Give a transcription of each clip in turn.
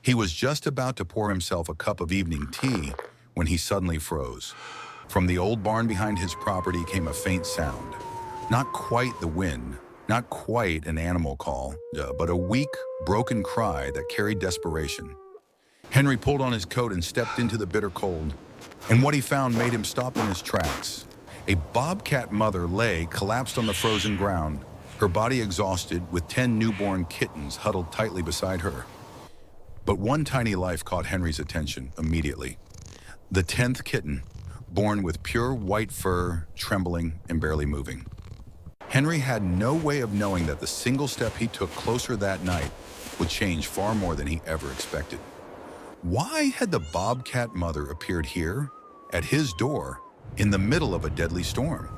He was just about to pour himself a cup of evening tea when he suddenly froze. From the old barn behind his property came a faint sound. Not quite the wind, not quite an animal call, but a weak, broken cry that carried desperation. Henry pulled on his coat and stepped into the bitter cold, and what he found made him stop in his tracks. A bobcat mother lay collapsed on the frozen ground, her body exhausted, with 10 newborn kittens huddled tightly beside her. But one tiny life caught Henry's attention immediately. The 10th kitten, born with pure white fur, trembling and barely moving. Henry had no way of knowing that the single step he took closer that night would change far more than he ever expected. Why had the bobcat mother appeared here, at his door, in the middle of a deadly storm?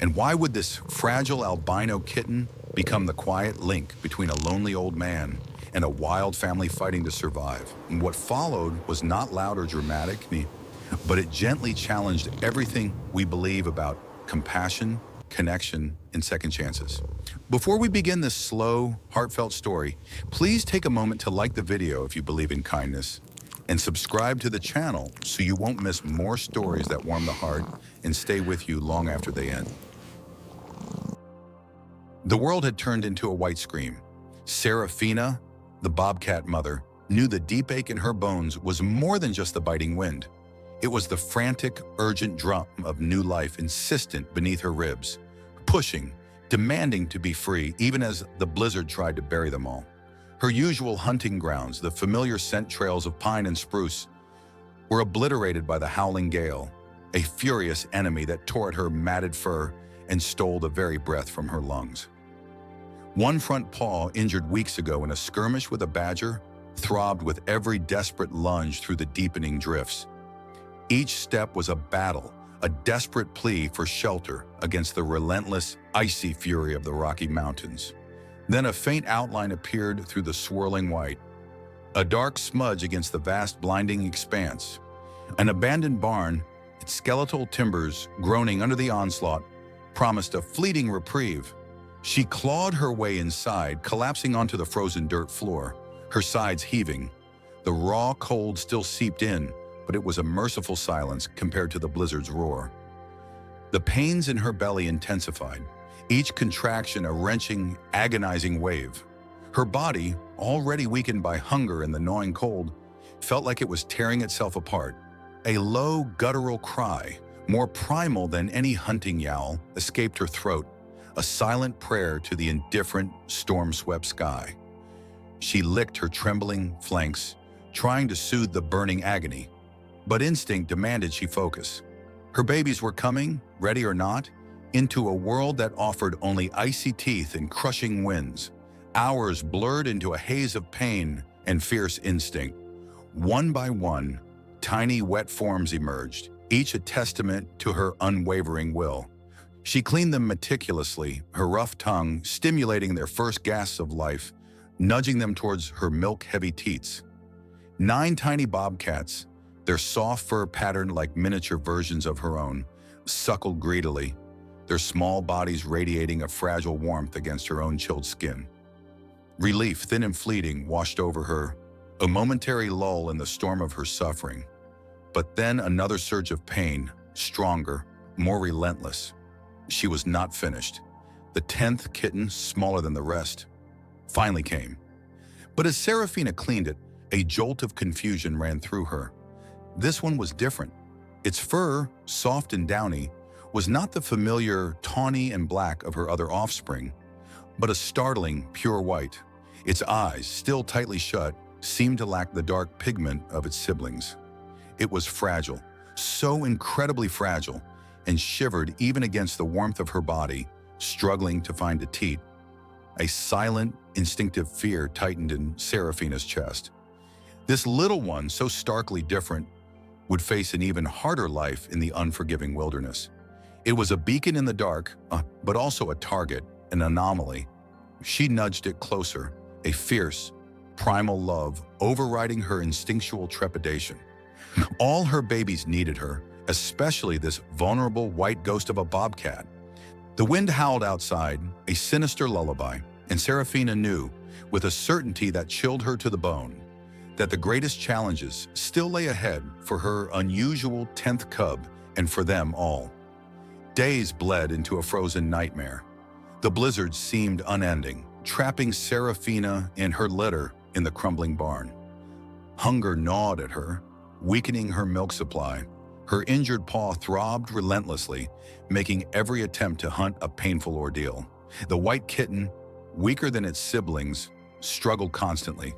And why would this fragile albino kitten become the quiet link between a lonely old man and a wild family fighting to survive? And what followed was not loud or dramatic, but it gently challenged everything we believe about compassion, connection, and second chances. Before we begin this slow, heartfelt story, please take a moment to like the video if you believe in kindness, and subscribe to the channel so you won't miss more stories that warm the heart and stay with you long after they end. The world had turned into a white scream. Serafina, the bobcat mother, knew the deep ache in her bones was more than just the biting wind. It was the frantic, urgent drum of new life insistent beneath her ribs, pushing, demanding to be free, even as the blizzard tried to bury them all. Her usual hunting grounds, the familiar scent trails of pine and spruce, were obliterated by the howling gale, a furious enemy that tore at her matted fur and stole the very breath from her lungs. One front paw, injured weeks ago in a skirmish with a badger, throbbed with every desperate lunge through the deepening drifts. Each step was a battle, a desperate plea for shelter against the relentless, icy fury of the Rocky Mountains. Then a faint outline appeared through the swirling white, a dark smudge against the vast, blinding expanse. An abandoned barn, its skeletal timbers groaning under the onslaught, promised a fleeting reprieve. She clawed her way inside, collapsing onto the frozen dirt floor, her sides heaving. The raw cold still seeped in, but it was a merciful silence compared to the blizzard's roar. The pains in her belly intensified, each contraction a wrenching, agonizing wave. Her body, already weakened by hunger and the gnawing cold, felt like it was tearing itself apart. A low, guttural cry, more primal than any hunting yowl, escaped her throat, a silent prayer to the indifferent, storm-swept sky. She licked her trembling flanks, trying to soothe the burning agony. But instinct demanded she focus. Her babies were coming, ready or not, into a world that offered only icy teeth and crushing winds. Hours blurred into a haze of pain and fierce instinct. One by one, tiny wet forms emerged, each a testament to her unwavering will. She cleaned them meticulously, her rough tongue stimulating their first gasps of life, nudging them towards her milk-heavy teats. 9 tiny bobcats, their soft fur patterned like miniature versions of her own, suckled greedily, their small bodies radiating a fragile warmth against her own chilled skin. Relief, thin and fleeting, washed over her, a momentary lull in the storm of her suffering. But then another surge of pain, stronger, more relentless. She was not finished. The 10th kitten, smaller than the rest, finally came. But as Serafina cleaned it, a jolt of confusion ran through her. This one was different. Its fur, soft and downy, was not the familiar tawny and black of her other offspring, but a startling, pure white. Its eyes, still tightly shut, seemed to lack the dark pigment of its siblings. It was fragile, so incredibly fragile, and shivered even against the warmth of her body, struggling to find a teat. A silent, instinctive fear tightened in Serafina's chest. This little one, so starkly different, would face an even harder life in the unforgiving wilderness. It was a beacon in the dark, but also a target, an anomaly. She nudged it closer, a fierce, primal love overriding her instinctual trepidation. All her babies needed her, especially this vulnerable white ghost of a bobcat. The wind howled outside, a sinister lullaby, and Serafina knew, with a certainty that chilled her to the bone, that the greatest challenges still lay ahead for her unusual 10th cub and for them all. Days bled into a frozen nightmare. The blizzard seemed unending, trapping Serafina and her litter in the crumbling barn. Hunger gnawed at her, weakening her milk supply. Her injured paw throbbed relentlessly, making every attempt to hunt a painful ordeal. The white kitten, weaker than its siblings, struggled constantly.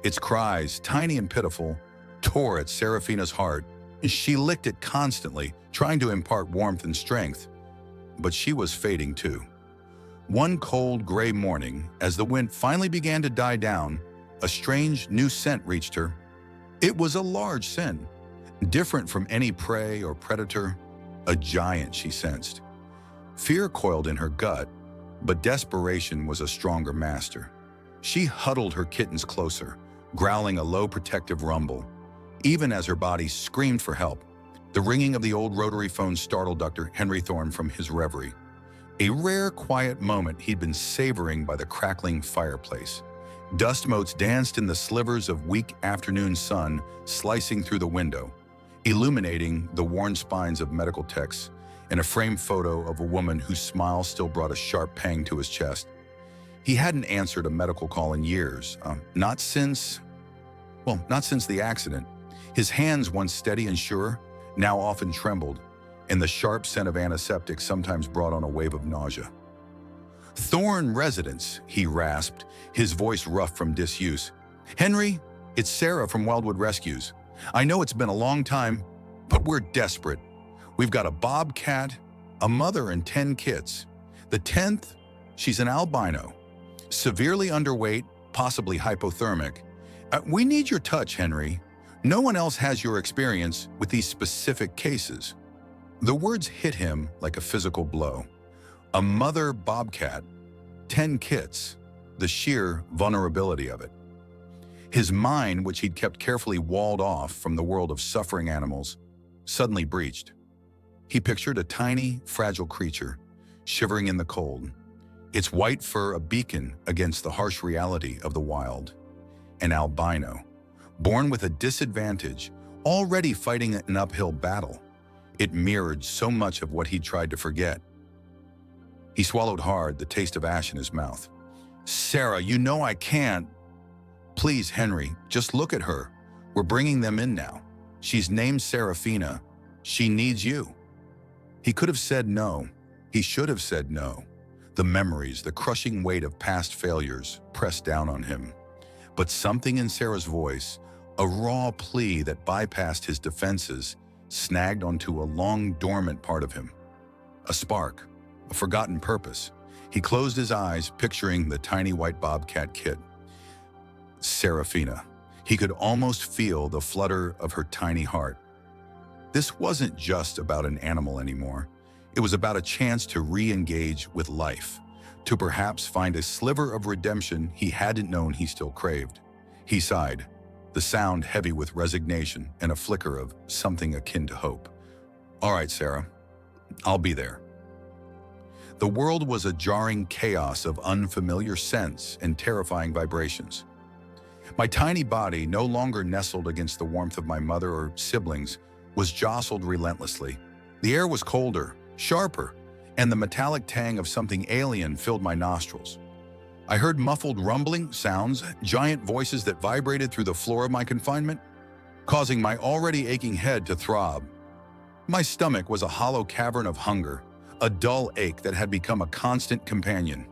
Its cries, tiny and pitiful, tore at Serafina's heart. She licked it constantly, trying to impart warmth and strength. But she was fading too. One cold, gray morning, as the wind finally began to die down, a strange new scent reached her. It was a large scent, different from any prey or predator, a giant she sensed. Fear coiled in her gut, but desperation was a stronger master. She huddled her kittens closer, growling a low protective rumble. Even as her body screamed for help, the ringing of the old rotary phone startled Dr. Henry Thorne from his reverie. A rare, quiet moment he'd been savoring by the crackling fireplace. Dust motes danced in the slivers of weak afternoon sun slicing through the window, illuminating the worn spines of medical techs and a framed photo of a woman whose smile still brought a sharp pang to his chest. He hadn't answered a medical call in years, not since the accident. His hands, once steady and sure, now often trembled, and the sharp scent of antiseptic sometimes brought on a wave of nausea. "Thorne residence," he rasped, his voice rough from disuse. "Henry, it's Sarah from Wildwood Rescues. I know it's been a long time, but we're desperate. We've got a bobcat, a mother, and 10 kits. The 10th, she's an albino, severely underweight, possibly hypothermic. We need your touch, Henry. No one else has your experience with these specific cases." The words hit him like a physical blow. A mother bobcat, 10 kits, the sheer vulnerability of it. His mind, which he'd kept carefully walled off from the world of suffering animals, suddenly breached. He pictured a tiny, fragile creature, shivering in the cold, its white fur a beacon against the harsh reality of the wild. An albino, born with a disadvantage, already fighting an uphill battle. It mirrored so much of what he'd tried to forget. He swallowed hard, the taste of ash in his mouth. "Sarah, you know I can't." "Please, Henry, just look at her. We're bringing them in now. She's named Serafina. She needs you." He could have said no. He should have said no. The memories, the crushing weight of past failures pressed down on him. But something in Sarah's voice, a raw plea that bypassed his defenses, snagged onto a long dormant part of him. A spark, a forgotten purpose. He closed his eyes, picturing the tiny white bobcat kit. Serafina. He could almost feel the flutter of her tiny heart. This wasn't just about an animal anymore. It was about a chance to re-engage with life, to perhaps find a sliver of redemption he hadn't known he still craved. He sighed, the sound heavy with resignation and a flicker of something akin to hope. "All right, Sarah, I'll be there." The world was a jarring chaos of unfamiliar scents and terrifying vibrations. My tiny body, no longer nestled against the warmth of my mother or siblings, was jostled relentlessly. The air was colder, sharper, and the metallic tang of something alien filled my nostrils. I heard muffled rumbling sounds, giant voices that vibrated through the floor of my confinement, causing my already aching head to throb. My stomach was a hollow cavern of hunger, a dull ache that had become a constant companion.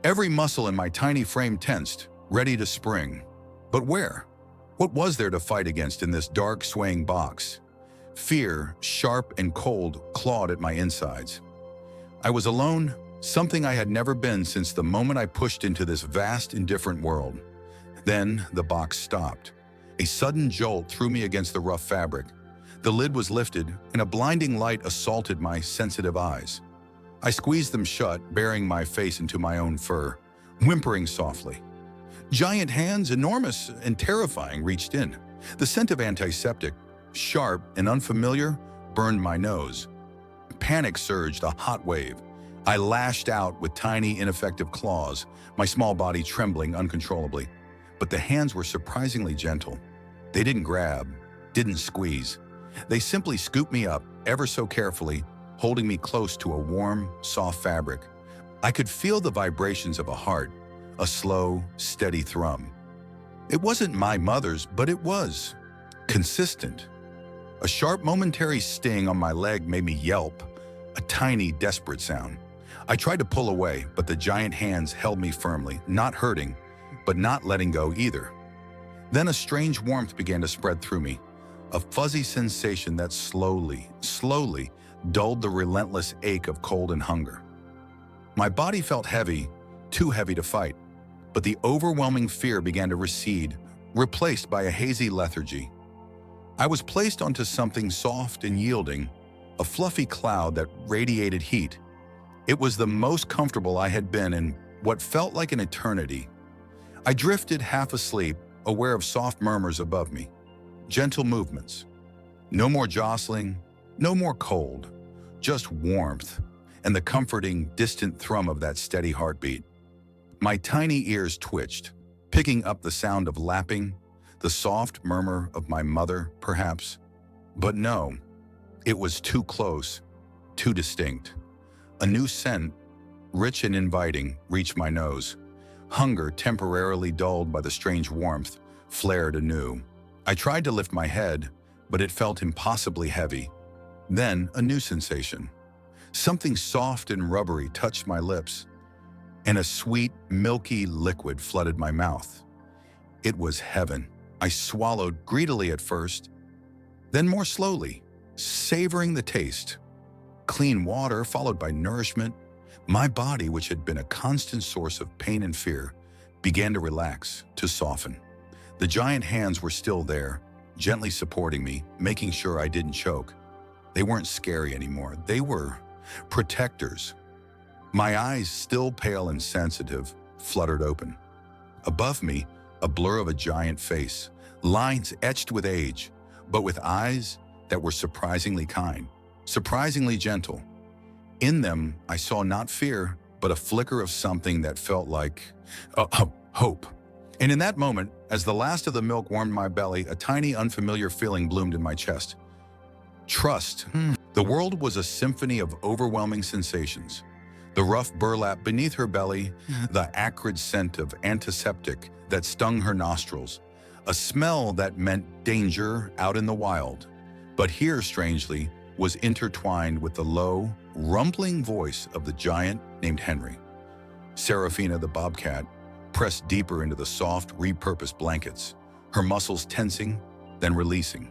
Every muscle in my tiny frame tensed, ready to spring. But where? What was there to fight against in this dark, swaying box? Fear, sharp and cold, clawed at my insides. I was alone, something I had never been since the moment I pushed into this vast, indifferent world. Then the box stopped. A sudden jolt threw me against the rough fabric. The lid was lifted, and a blinding light assaulted my sensitive eyes. I squeezed them shut, burying my face into my own fur, whimpering softly. Giant hands, enormous and terrifying, reached in. The scent of antiseptic, sharp and unfamiliar, burned my nose. Panic surged, a hot wave. I lashed out with tiny, ineffective claws, my small body trembling uncontrollably. but the hands were surprisingly gentle. They didn't grab, didn't squeeze. They simply scooped me up ever so carefully, holding me close to a warm, soft fabric. I could feel the vibrations of a heart, a slow, steady thrum. It wasn't my mother's, but it was consistent. A sharp momentary sting on my leg made me yelp, a tiny, desperate sound. I tried to pull away, but the giant hands held me firmly, not hurting, but not letting go either. Then a strange warmth began to spread through me, a fuzzy sensation that slowly dulled the relentless ache of cold and hunger. My body felt heavy, too heavy to fight, but the overwhelming fear began to recede, replaced by a hazy lethargy. I was placed onto something soft and yielding, a fluffy cloud that radiated heat. It was the most comfortable I had been in what felt like an eternity. I drifted half asleep, aware of soft murmurs above me, gentle movements. No more jostling, no more cold, just warmth and the comforting, distant thrum of that steady heartbeat. My tiny ears twitched, picking up the sound of lapping, the soft murmur of my mother, perhaps. But no, it was too close, too distinct. A new scent, rich and inviting, reached my nose. Hunger, temporarily dulled by the strange warmth, flared anew. I tried to lift my head, but it felt impossibly heavy. Then a new sensation. Something soft and rubbery touched my lips, and a sweet, milky liquid flooded my mouth. It was heaven. I swallowed greedily at first, then more slowly, savoring the taste. Clean water followed by nourishment. My body, which had been a constant source of pain and fear, began to relax, to soften. The giant hands were still there, gently supporting me, making sure I didn't choke. They weren't scary anymore. They were protectors. My eyes, still pale and sensitive, fluttered open. Above me, a blur of a giant face, lines etched with age, but with eyes that were surprisingly kind, surprisingly gentle. In them, I saw not fear, but a flicker of something that felt like hope. And in that moment, as the last of the milk warmed my belly, a tiny, unfamiliar feeling bloomed in my chest. Trust. The world was a symphony of overwhelming sensations. The rough burlap beneath her belly, the acrid scent of antiseptic that stung her nostrils, a smell that meant danger out in the wild. But here, strangely, was intertwined with the low, rumbling voice of the giant named Henry. Serafina, the bobcat, pressed deeper into the soft, repurposed blankets, her muscles tensing, then releasing.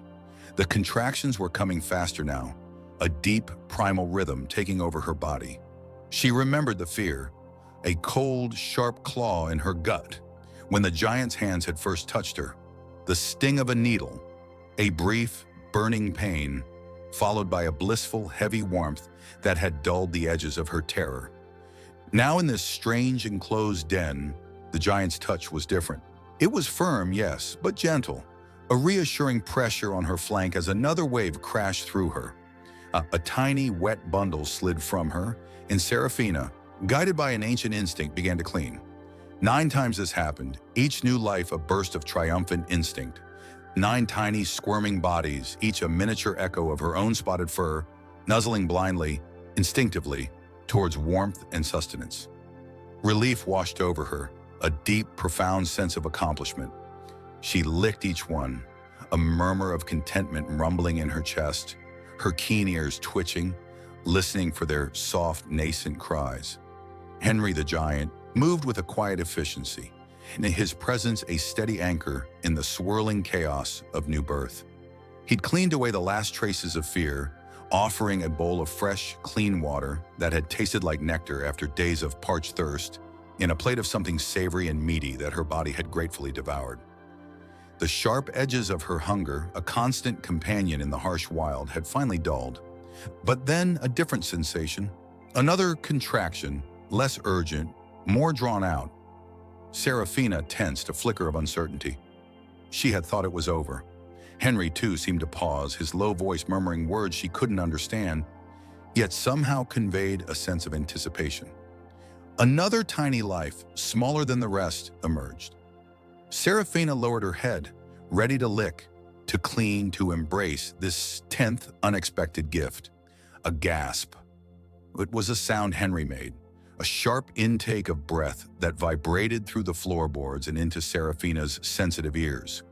The contractions were coming faster now, a deep, primal rhythm taking over her body. She remembered the fear, a cold, sharp claw in her gut when the giant's hands had first touched her, the sting of a needle, a brief, burning pain, followed by a blissful, heavy warmth that had dulled the edges of her terror. Now in this strange, enclosed den, the giant's touch was different. It was firm, yes, but gentle, a reassuring pressure on her flank as another wave crashed through her. A tiny, wet bundle slid from her, and Serafina, guided by an ancient instinct, began to clean. 9 times this happened, each new life a burst of triumphant instinct. 9 tiny, squirming bodies, each a miniature echo of her own spotted fur, nuzzling blindly, instinctively, towards warmth and sustenance. Relief washed over her, a deep, profound sense of accomplishment. She licked each one, a murmur of contentment rumbling in her chest, her keen ears twitching, listening for their soft, nascent cries. Henry the giant moved with a quiet efficiency, and his presence a steady anchor in the swirling chaos of new birth. He'd cleaned away the last traces of fear, offering a bowl of fresh, clean water that had tasted like nectar after days of parched thirst, in a plate of something savory and meaty that her body had gratefully devoured. The sharp edges of her hunger, a constant companion in the harsh wild, had finally dulled. But then a different sensation, another contraction, less urgent, more drawn out. Serafina tensed, a flicker of uncertainty. She had thought it was over. Henry, too, seemed to pause, his low voice murmuring words she couldn't understand, yet somehow conveyed a sense of anticipation. Another tiny life, smaller than the rest, emerged. Serafina lowered her head, ready to lick, to clean, to embrace this 10th unexpected gift. A gasp. It was a sound Henry made, a sharp intake of breath that vibrated through the floorboards and into Serafina's sensitive ears.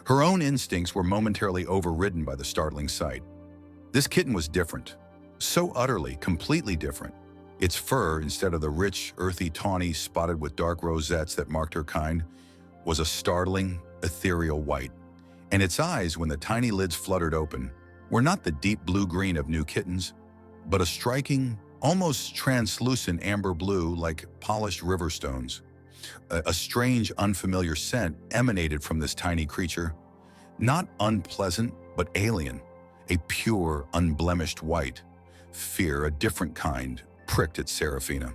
Her own instincts were momentarily overridden by the startling sight. This kitten was different, so utterly, completely different. Its fur, instead of the rich, earthy tawny spotted with dark rosettes that marked her kind, was a startling, ethereal white. And its eyes, when the tiny lids fluttered open, were not the deep blue-green of new kittens, but a striking, almost translucent amber blue like polished river stones. A strange, unfamiliar scent emanated from this tiny creature, not unpleasant, but alien, a pure, unblemished white. Fear, a different kind, pricked at Serafina.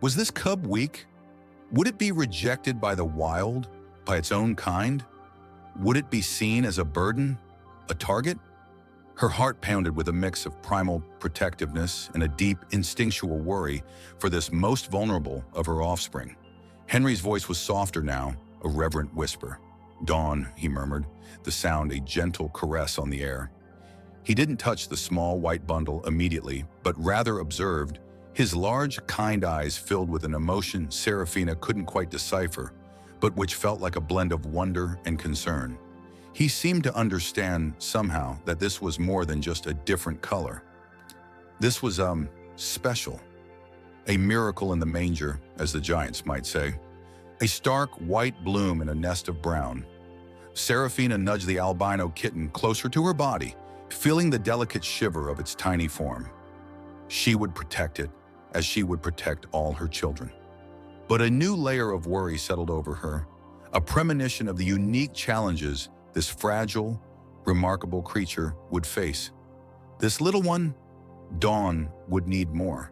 Was this cub weak? Would it be rejected by the wild, by its own kind? Would it be seen as a burden, a target? Her heart pounded with a mix of primal protectiveness and a deep, instinctual worry for this most vulnerable of her offspring. Henry's voice was softer now, a reverent whisper. "Dawn," he murmured, the sound a gentle caress on the air. He didn't touch the small white bundle immediately, but rather observed, his large, kind eyes filled with an emotion Serafina couldn't quite decipher, but which felt like a blend of wonder and concern. He seemed to understand somehow that this was more than just a different color. This was, special. A miracle in the manger, as the giants might say. A stark white bloom in a nest of brown. Serafina nudged the albino kitten closer to her body, feeling the delicate shiver of its tiny form. She would protect it, as she would protect all her children. But a new layer of worry settled over her, a premonition of the unique challenges this fragile, remarkable creature would face. This little one, Dawn, would need more.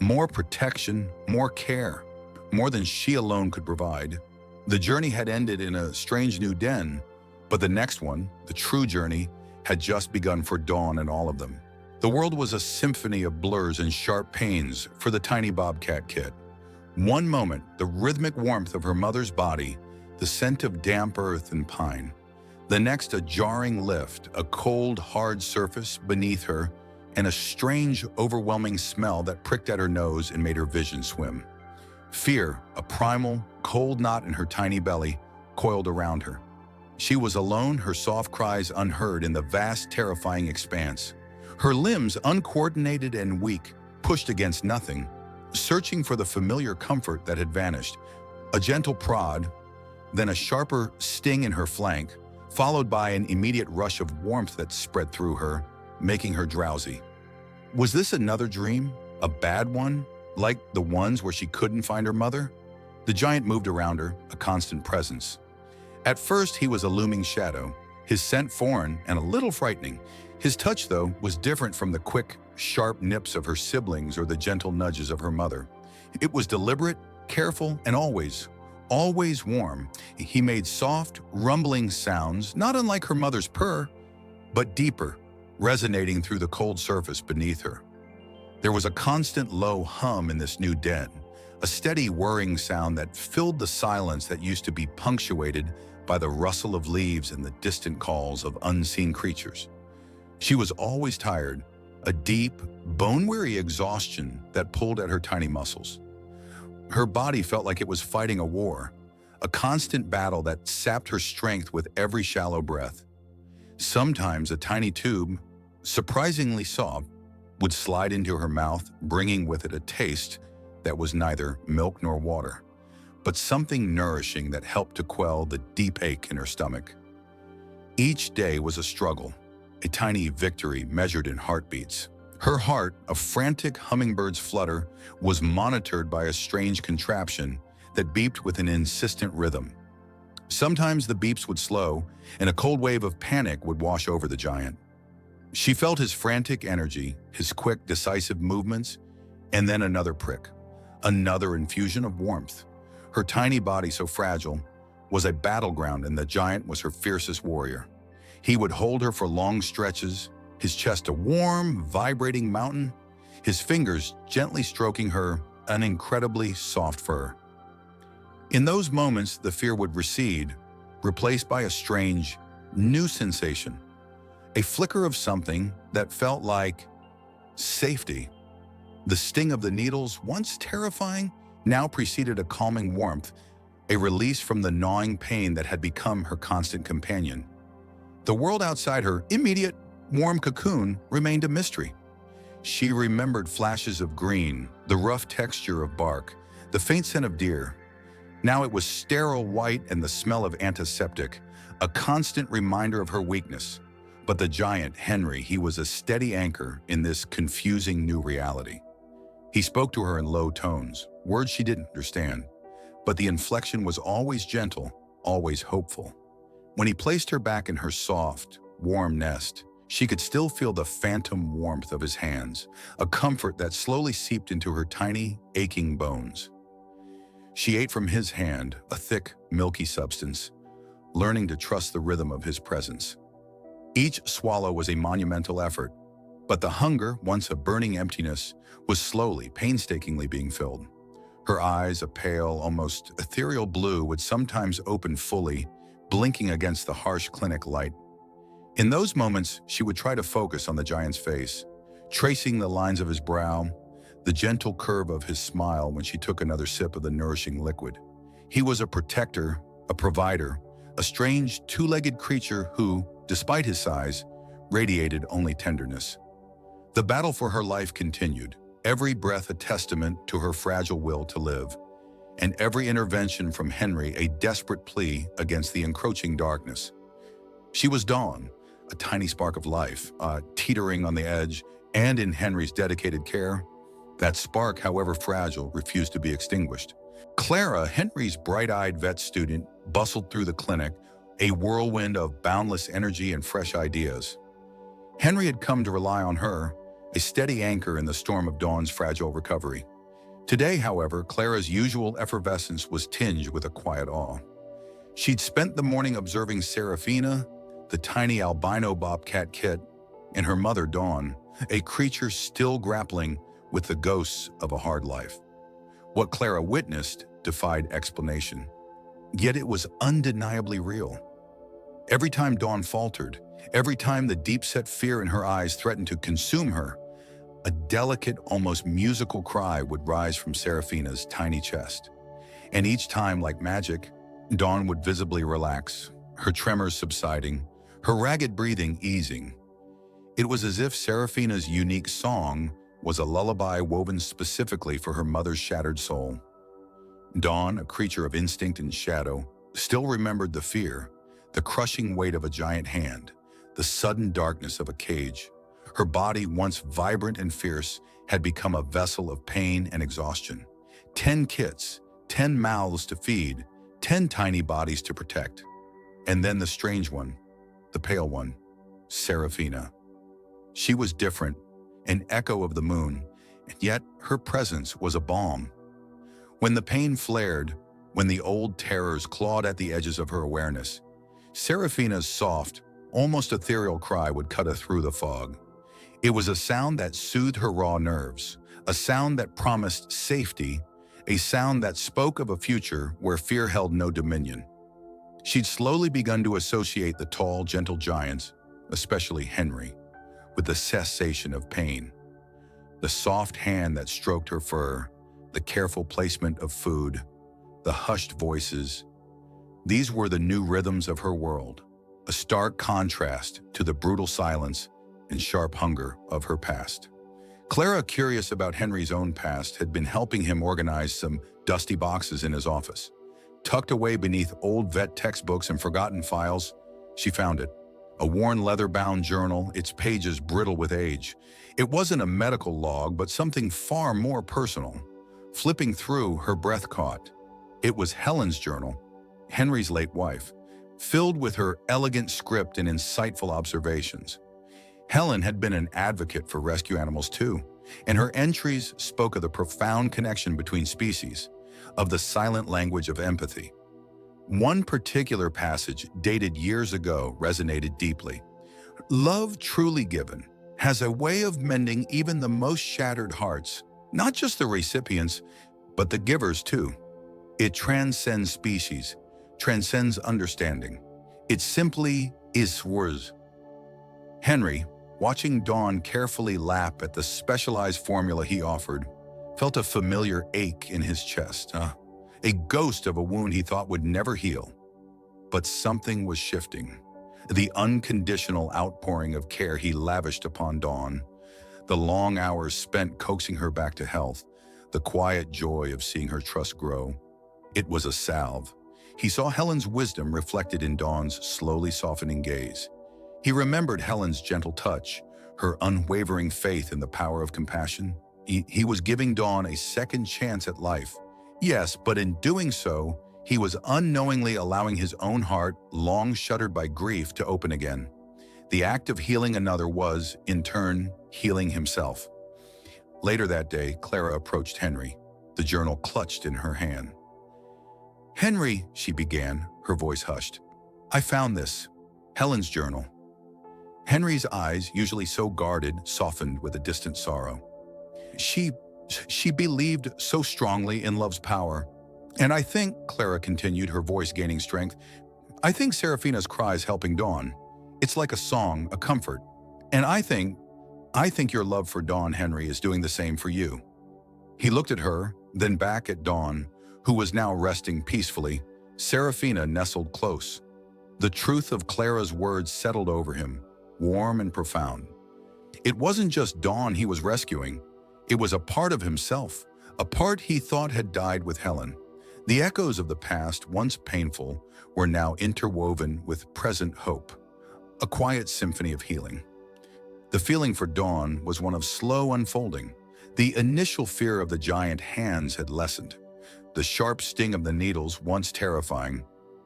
More protection, more care, more than she alone could provide. The journey had ended in a strange new den, but the next one, the true journey, had just begun for Dawn and all of them. The world was a symphony of blurs and sharp pains for the tiny Bobcat kid. One moment, the rhythmic warmth of her mother's body, the scent of damp earth and pine. The next, a jarring lift, a cold, hard surface beneath her, and a strange, overwhelming smell that pricked at her nose and made her vision swim. Fear, a primal, cold knot in her tiny belly, coiled around her. She was alone, her soft cries unheard in the vast, terrifying expanse. Her limbs, uncoordinated and weak, pushed against nothing, searching for the familiar comfort that had vanished. A gentle prod, then a sharper sting in her flank, followed by an immediate rush of warmth that spread through her, making her drowsy. Was this another dream? A bad one? Like the ones where she couldn't find her mother? The giant moved around her, a constant presence. At first, he was a looming shadow, his scent foreign and a little frightening. His touch, though, was different from the quick, sharp nips of her siblings or the gentle nudges of her mother. It was deliberate, careful, and always warm. He made soft, rumbling sounds, not unlike her mother's purr, but deeper, resonating through the cold surface beneath her. There was a constant low hum in this new den, a steady whirring sound that filled the silence that used to be punctuated by the rustle of leaves and the distant calls of unseen creatures. She was always tired, a deep, bone-weary exhaustion that pulled at her tiny muscles. Her body felt like it was fighting a war, a constant battle that sapped her strength with every shallow breath. Sometimes a tiny tube, surprisingly soft, would slide into her mouth, bringing with it a taste that was neither milk nor water, but something nourishing that helped to quell the deep ache in her stomach. Each day was a struggle, a tiny victory measured in heartbeats. Her heart, a frantic hummingbird's flutter, was monitored by a strange contraption that beeped with an insistent rhythm. Sometimes the beeps would slow, and a cold wave of panic would wash over the giant. She felt his frantic energy, his quick, decisive movements, and then another prick, another infusion of warmth. Her tiny body, so fragile, was a battleground, and the giant was her fiercest warrior. He would hold her for long stretches, his chest a warm, vibrating mountain, his fingers gently stroking her an incredibly soft fur. In those moments, the fear would recede, replaced by a strange, new sensation, a flicker of something that felt like safety. The sting of the needles, once terrifying, now preceded a calming warmth, a release from the gnawing pain that had become her constant companion. The world outside her immediate, warm cocoon remained a mystery. She remembered flashes of green, the rough texture of bark, the faint scent of deer. Now it was sterile white and the smell of antiseptic, a constant reminder of her weakness. But the giant, Henry, he was a steady anchor in this confusing new reality. He spoke to her in low tones, words she didn't understand, but the inflection was always gentle, always hopeful. When he placed her back in her soft, warm nest, she could still feel the phantom warmth of his hands, a comfort that slowly seeped into her tiny, aching bones. She ate from his hand, a thick, milky substance, learning to trust the rhythm of his presence. Each swallow was a monumental effort, but the hunger, once a burning emptiness, was slowly, painstakingly being filled. Her eyes, a pale, almost ethereal blue, would sometimes open fully, blinking against the harsh clinic light. In those moments, she would try to focus on the giant's face, tracing the lines of his brow, the gentle curve of his smile when she took another sip of the nourishing liquid. He was a protector, a provider, a strange, two-legged creature who, despite his size, radiated only tenderness. The battle for her life continued, every breath a testament to her fragile will to live, and every intervention from Henry a desperate plea against the encroaching darkness. She was Dawn, a tiny spark of life, teetering on the edge, and in Henry's dedicated care, that spark, however fragile, refused to be extinguished. Clara, Henry's bright-eyed vet student, bustled through the clinic, a whirlwind of boundless energy and fresh ideas. Henry had come to rely on her, a steady anchor in the storm of Dawn's fragile recovery. Today, however, Clara's usual effervescence was tinged with a quiet awe. She'd spent the morning observing Serafina, the tiny albino bobcat kit, and her mother, Dawn, a creature still grappling with the ghosts of a hard life. What Clara witnessed defied explanation, yet it was undeniably real. Every time Dawn faltered, every time the deep-set fear in her eyes threatened to consume her, a delicate, almost musical cry would rise from Serafina's tiny chest. And each time, like magic, Dawn would visibly relax, her tremors subsiding, her ragged breathing easing. It was as if Serafina's unique song was a lullaby woven specifically for her mother's shattered soul. Dawn, a creature of instinct and shadow, still remembered the fear, the crushing weight of a giant hand, the sudden darkness of a cage. Her body, once vibrant and fierce, had become a vessel of pain and exhaustion. 10 kits, 10 mouths to feed, 10 tiny bodies to protect. And then the strange one, the pale one, Serafina. She was different, an echo of the moon, and yet her presence was a balm. When the pain flared, when the old terrors clawed at the edges of her awareness, Serafina's soft, almost ethereal cry would cut through the fog. It was a sound that soothed her raw nerves, a sound that promised safety, a sound that spoke of a future where fear held no dominion. She'd slowly begun to associate the tall, gentle giants, especially Henry, with the cessation of pain. The soft hand that stroked her fur, the careful placement of food, the hushed voices. These were the new rhythms of her world, a stark contrast to the brutal silence and sharp hunger of her past. Clara, curious about Henry's own past, had been helping him organize some dusty boxes in his office. Tucked away beneath old vet textbooks and forgotten files, she found it. A worn leather-bound journal, its pages brittle with age. It wasn't a medical log, but something far more personal. Flipping through, her breath caught. It was Helen's journal, Henry's late wife, filled with her elegant script and insightful observations. Helen had been an advocate for rescue animals too, and her entries spoke of the profound connection between species, of the silent language of empathy. One particular passage, dated years ago, resonated deeply. Love truly given has a way of mending even the most shattered hearts, not just the recipients, but the givers too. It transcends species, transcends understanding. It simply is words. Henry, watching Dawn carefully lap at the specialized formula he offered, felt a familiar ache in his chest, a ghost of a wound he thought would never heal. But something was shifting. The unconditional outpouring of care he lavished upon Dawn, the long hours spent coaxing her back to health, the quiet joy of seeing her trust grow. It was a salve. He saw Helen's wisdom reflected in Dawn's slowly softening gaze. He remembered Helen's gentle touch, her unwavering faith in the power of compassion. He was giving Dawn a second chance at life. Yes, but in doing so, he was unknowingly allowing his own heart, long shuttered by grief, to open again. The act of healing another was, in turn, healing himself. Later that day, Clara approached Henry, the journal clutched in her hand. "Henry," she began, her voice hushed. "I found this. Helen's journal." Henry's eyes, usually so guarded, softened with a distant sorrow. She believed so strongly in love's power. "And I think," Clara continued, her voice gaining strength, "I think Serafina's cry is helping Dawn. It's like a song, a comfort. And I think your love for Dawn, Henry, is doing the same for you." He looked at her, then back at Dawn, who was now resting peacefully. Serafina nestled close. The truth of Clara's words settled over him, warm and profound. It wasn't just Dawn he was rescuing. It was a part of himself, a part he thought had died with Helen. The echoes of the past, once painful, were now interwoven with present hope, a quiet symphony of healing. The feeling for Dawn was one of slow unfolding. The initial fear of the giant hands had lessened. The sharp sting of the needles, once terrifying,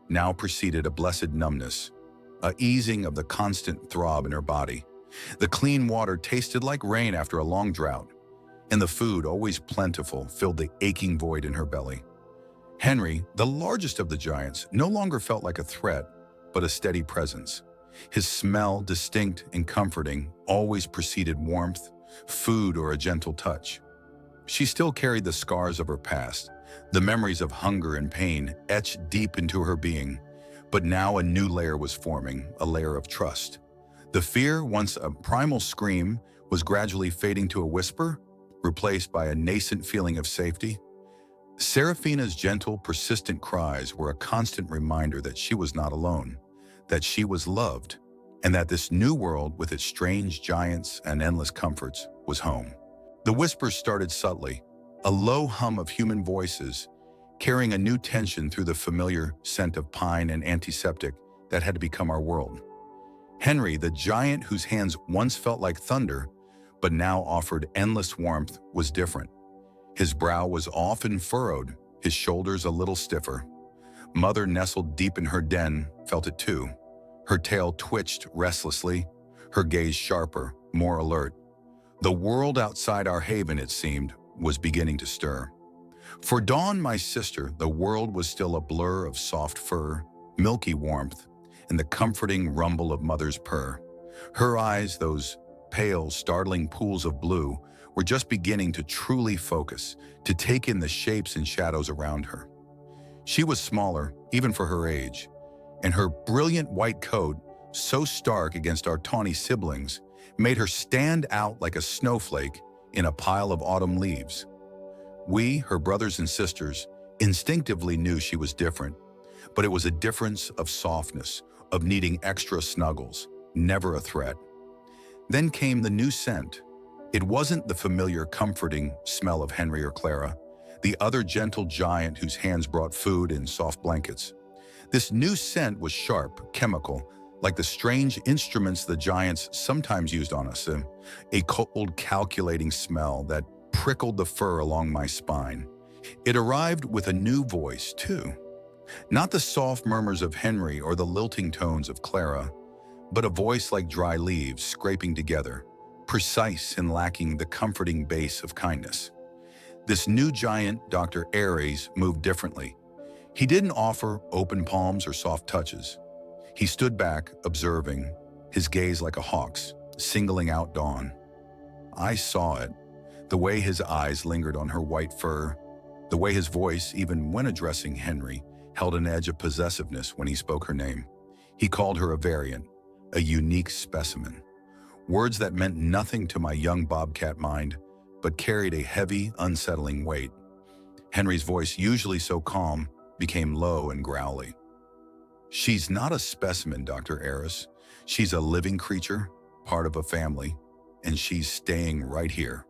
now preceded a blessed numbness, a easing of the constant throb in her body. The clean water tasted like rain after a long drought, and the food, always plentiful, filled the aching void in her belly. Henry, the largest of the giants, no longer felt like a threat, but a steady presence. His smell, distinct and comforting, always preceded warmth, food, or a gentle touch. She still carried the scars of her past, the memories of hunger and pain etched deep into her being, but now a new layer was forming, a layer of trust. The fear, once a primal scream, was gradually fading to a whisper, replaced by a nascent feeling of safety. Serafina's gentle, persistent cries were a constant reminder that she was not alone, that she was loved, and that this new world, with its strange giants and endless comforts, was home. The whispers started subtly, a low hum of human voices, carrying a new tension through the familiar scent of pine and antiseptic that had become our world. Henry, the giant whose hands once felt like thunder, but now offered endless warmth, was different. His brow was often furrowed, his shoulders a little stiffer. Mother, nestled deep in her den, felt it too. Her tail twitched restlessly, her gaze sharper, more alert. The world outside our haven, it seemed, was beginning to stir. For Dawn, my sister, the world was still a blur of soft fur, milky warmth, and the comforting rumble of Mother's purr. Her eyes, those pale, startling pools of blue, were just beginning to truly focus, to take in the shapes and shadows around her. She was smaller, even for her age, and her brilliant white coat, so stark against our tawny siblings, made her stand out like a snowflake in a pile of autumn leaves. We, her brothers and sisters, instinctively knew she was different, but it was a difference of softness, of needing extra snuggles, never a threat. Then came the new scent. It wasn't the familiar, comforting smell of Henry or Clara, the other gentle giant whose hands brought food and soft blankets. This new scent was sharp, chemical, like the strange instruments the giants sometimes used on us, a cold, calculating smell that prickled the fur along my spine. It arrived with a new voice, too. Not the soft murmurs of Henry or the lilting tones of Clara, but a voice like dry leaves scraping together, precise and lacking the comforting bass of kindness. This new giant, Dr. Aries, moved differently. He didn't offer open palms or soft touches. He stood back, observing, his gaze like a hawk's, singling out Dawn. I saw it, the way his eyes lingered on her white fur, The way his voice, even when addressing Henry, held an edge of possessiveness when he spoke her name. He called her a variant, a unique specimen. Words that meant nothing to my young bobcat mind, but carried a heavy, unsettling weight. Henry's voice, usually so calm, became low and growly. "She's not a specimen, Dr. Harris. She's a living creature, part of a family, and she's staying right here."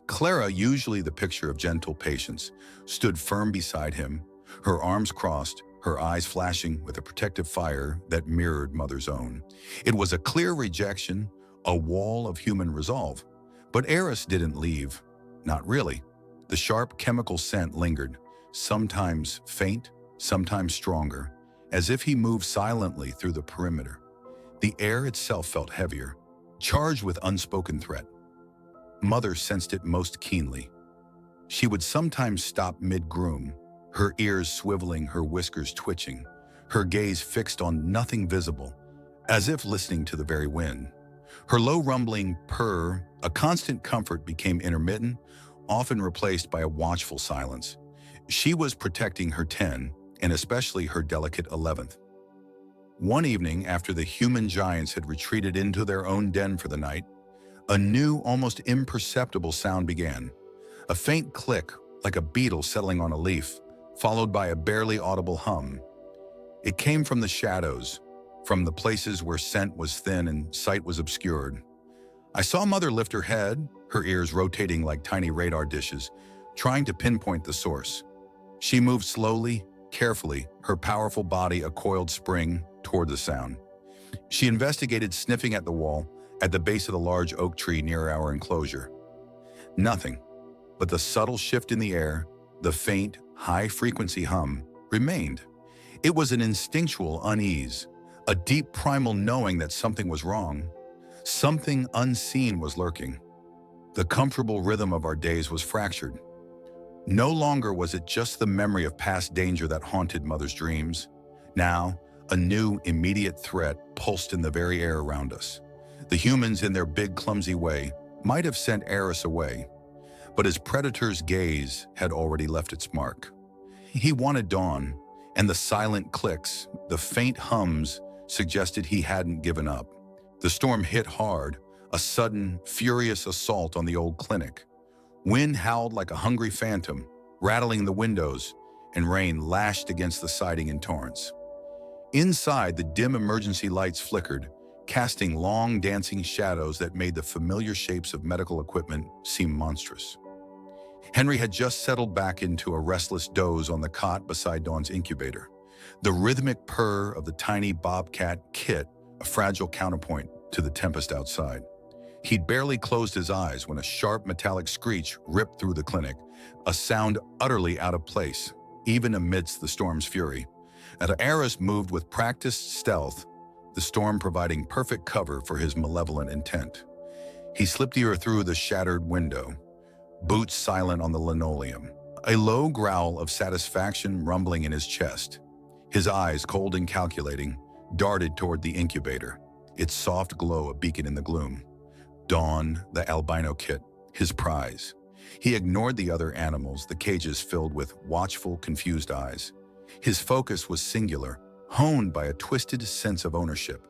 Clara, usually the picture of gentle patience, stood firm beside him, her arms crossed, her eyes flashing with a protective fire that mirrored Mother's own. It was a clear rejection, a wall of human resolve. But Eris didn't leave. Not really. The sharp chemical scent lingered, sometimes faint, sometimes stronger, as if he moved silently through the perimeter. The air itself felt heavier, charged with unspoken threat. Mother sensed it most keenly. She would sometimes stop mid-groom, her ears swiveling, her whiskers twitching, her gaze fixed on nothing visible, as if listening to the very wind. Her low rumbling purr, a constant comfort, became intermittent, often replaced by a watchful silence. She was protecting her 10, and especially her delicate 11th. One evening, after the human giants had retreated into their own den for the night, a new, almost imperceptible sound began. A faint click, like a beetle settling on a leaf, followed by a barely audible hum. It came from the shadows, from the places where scent was thin and sight was obscured. I saw Mother lift her head, her ears rotating like tiny radar dishes, trying to pinpoint the source. She moved slowly, carefully, her powerful body a coiled spring toward the sound. She investigated, sniffing at the wall, at the base of the large oak tree near our enclosure. Nothing, but the subtle shift in the air, the faint, high-frequency hum, remained. It was an instinctual unease, a deep primal knowing that something was wrong. Something unseen was lurking. The comfortable rhythm of our days was fractured. No longer was it just the memory of past danger that haunted Mother's dreams. Now, a new, immediate threat pulsed in the very air around us. The humans, in their big, clumsy way, might have sent Eris away, but his predator's gaze had already left its mark. He wanted dawn, and the silent clicks, the faint hums, suggested he hadn't given up. The storm hit hard, a sudden, furious assault on the old clinic. Wind howled like a hungry phantom, rattling the windows, and rain lashed against the siding in torrents. Inside, the dim emergency lights flickered, casting long, dancing shadows that made the familiar shapes of medical equipment seem monstrous. Henry had just settled back into a restless doze on the cot beside Dawn's incubator. The rhythmic purr of the tiny Bobcat kit, a fragile counterpoint to the tempest outside. He'd barely closed his eyes when a sharp metallic screech ripped through the clinic, a sound utterly out of place, even amidst the storm's fury. As Eris moved with practiced stealth, the storm providing perfect cover for his malevolent intent. He slipped ear through the shattered window, boots silent on the linoleum, a low growl of satisfaction rumbling in his chest. His eyes, cold and calculating, darted toward the incubator, its soft glow a beacon in the gloom. Dawn, the albino kit, his prize. He ignored the other animals, the cages filled with watchful, confused eyes. His focus was singular, honed by a twisted sense of ownership.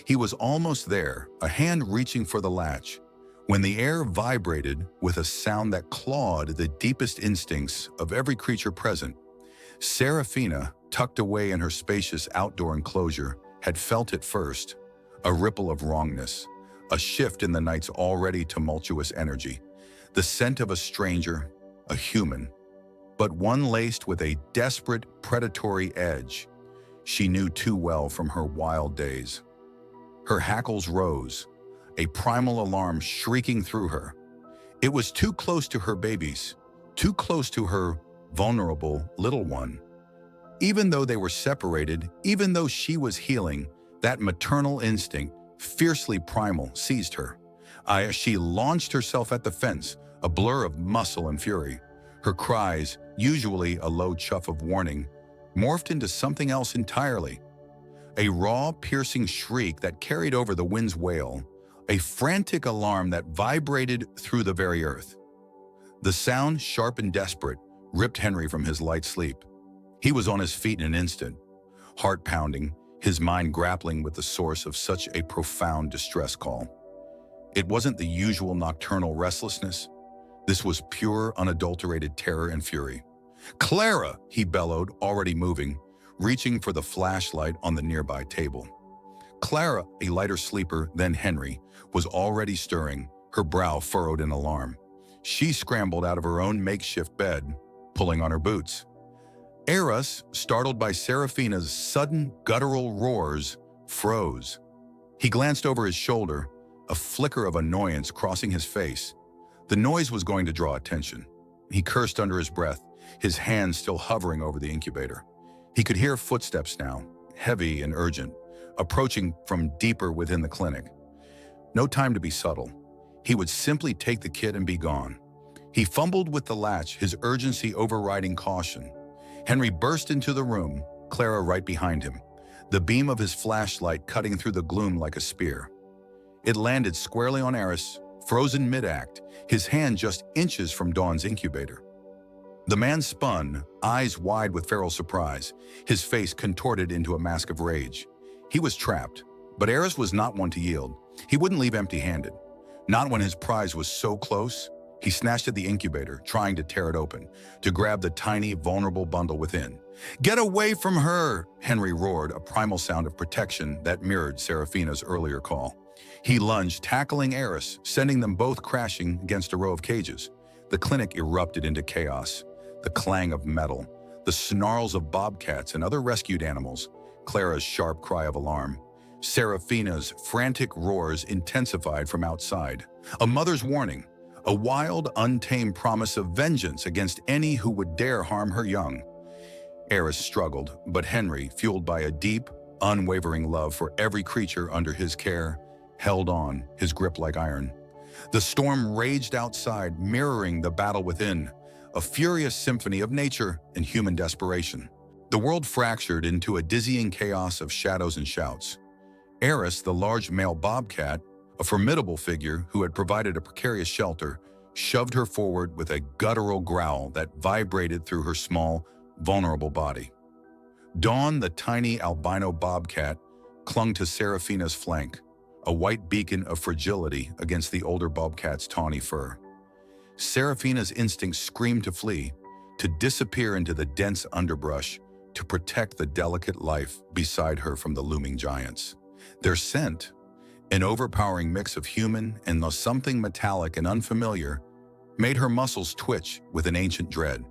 He was almost there, a hand reaching for the latch, when the air vibrated with a sound that clawed the deepest instincts of every creature present. Serafina, tucked away in her spacious outdoor enclosure, had felt it first, a ripple of wrongness, a shift in the night's already tumultuous energy, the scent of a stranger, a human, but one laced with a desperate, predatory edge she knew too well from her wild days. Her hackles rose, a primal alarm shrieking through her. It was too close to her babies, too close to her vulnerable little one. Even though they were separated, even though she was healing, that maternal instinct, fiercely primal, seized her. She launched herself at the fence, a blur of muscle and fury. Her cries, usually a low chuff of warning, morphed into something else entirely. A raw, piercing shriek that carried over the wind's wail, a frantic alarm that vibrated through the very earth. The sound, sharp and desperate, ripped Henry from his light sleep. He was on his feet in an instant, heart pounding, his mind grappling with the source of such a profound distress call. It wasn't the usual nocturnal restlessness. This was pure, unadulterated terror and fury. "Clara!" he bellowed, already moving, reaching for the flashlight on the nearby table. Clara, a lighter sleeper than Henry, was already stirring, her brow furrowed in alarm. She scrambled out of her own makeshift bed, pulling on her boots. Eros, startled by Serafina's sudden guttural roars, froze. He glanced over his shoulder, a flicker of annoyance crossing his face. The noise was going to draw attention. He cursed under his breath, his hands still hovering over the incubator. He could hear footsteps now, heavy and urgent, approaching from deeper within the clinic. No time to be subtle. He would simply take the kit and be gone. He fumbled with the latch, his urgency overriding caution. Henry burst into the room, Clara right behind him, the beam of his flashlight cutting through the gloom like a spear. It landed squarely on Eris, frozen mid-act, his hand just inches from Dawn's incubator. The man spun, eyes wide with feral surprise, his face contorted into a mask of rage. He was trapped, but Eris was not one to yield. He wouldn't leave empty-handed. Not when his prize was so close. He snatched at the incubator, trying to tear it open, to grab the tiny, vulnerable bundle within. "Get away from her!" Henry roared, a primal sound of protection that mirrored Serafina's earlier call. He lunged, tackling Eris, sending them both crashing against a row of cages. The clinic erupted into chaos. The clang of metal, the snarls of bobcats and other rescued animals, Clara's sharp cry of alarm. Serafina's frantic roars intensified from outside. A mother's warning, a wild, untamed promise of vengeance against any who would dare harm her young. Eris struggled, but Henry, fueled by a deep, unwavering love for every creature under his care, held on, his grip like iron. The storm raged outside, mirroring the battle within, a furious symphony of nature and human desperation. The world fractured into a dizzying chaos of shadows and shouts. Eris, the large male bobcat, a formidable figure who had provided a precarious shelter, shoved her forward with a guttural growl that vibrated through her small, vulnerable body. Dawn, the tiny albino bobcat, clung to Serafina's flank, a white beacon of fragility against the older bobcat's tawny fur. Serafina's instincts screamed to flee, to disappear into the dense underbrush, to protect the delicate life beside her from the looming giants. Their scent, an overpowering mix of human and the something metallic and unfamiliar, made her muscles twitch with an ancient dread.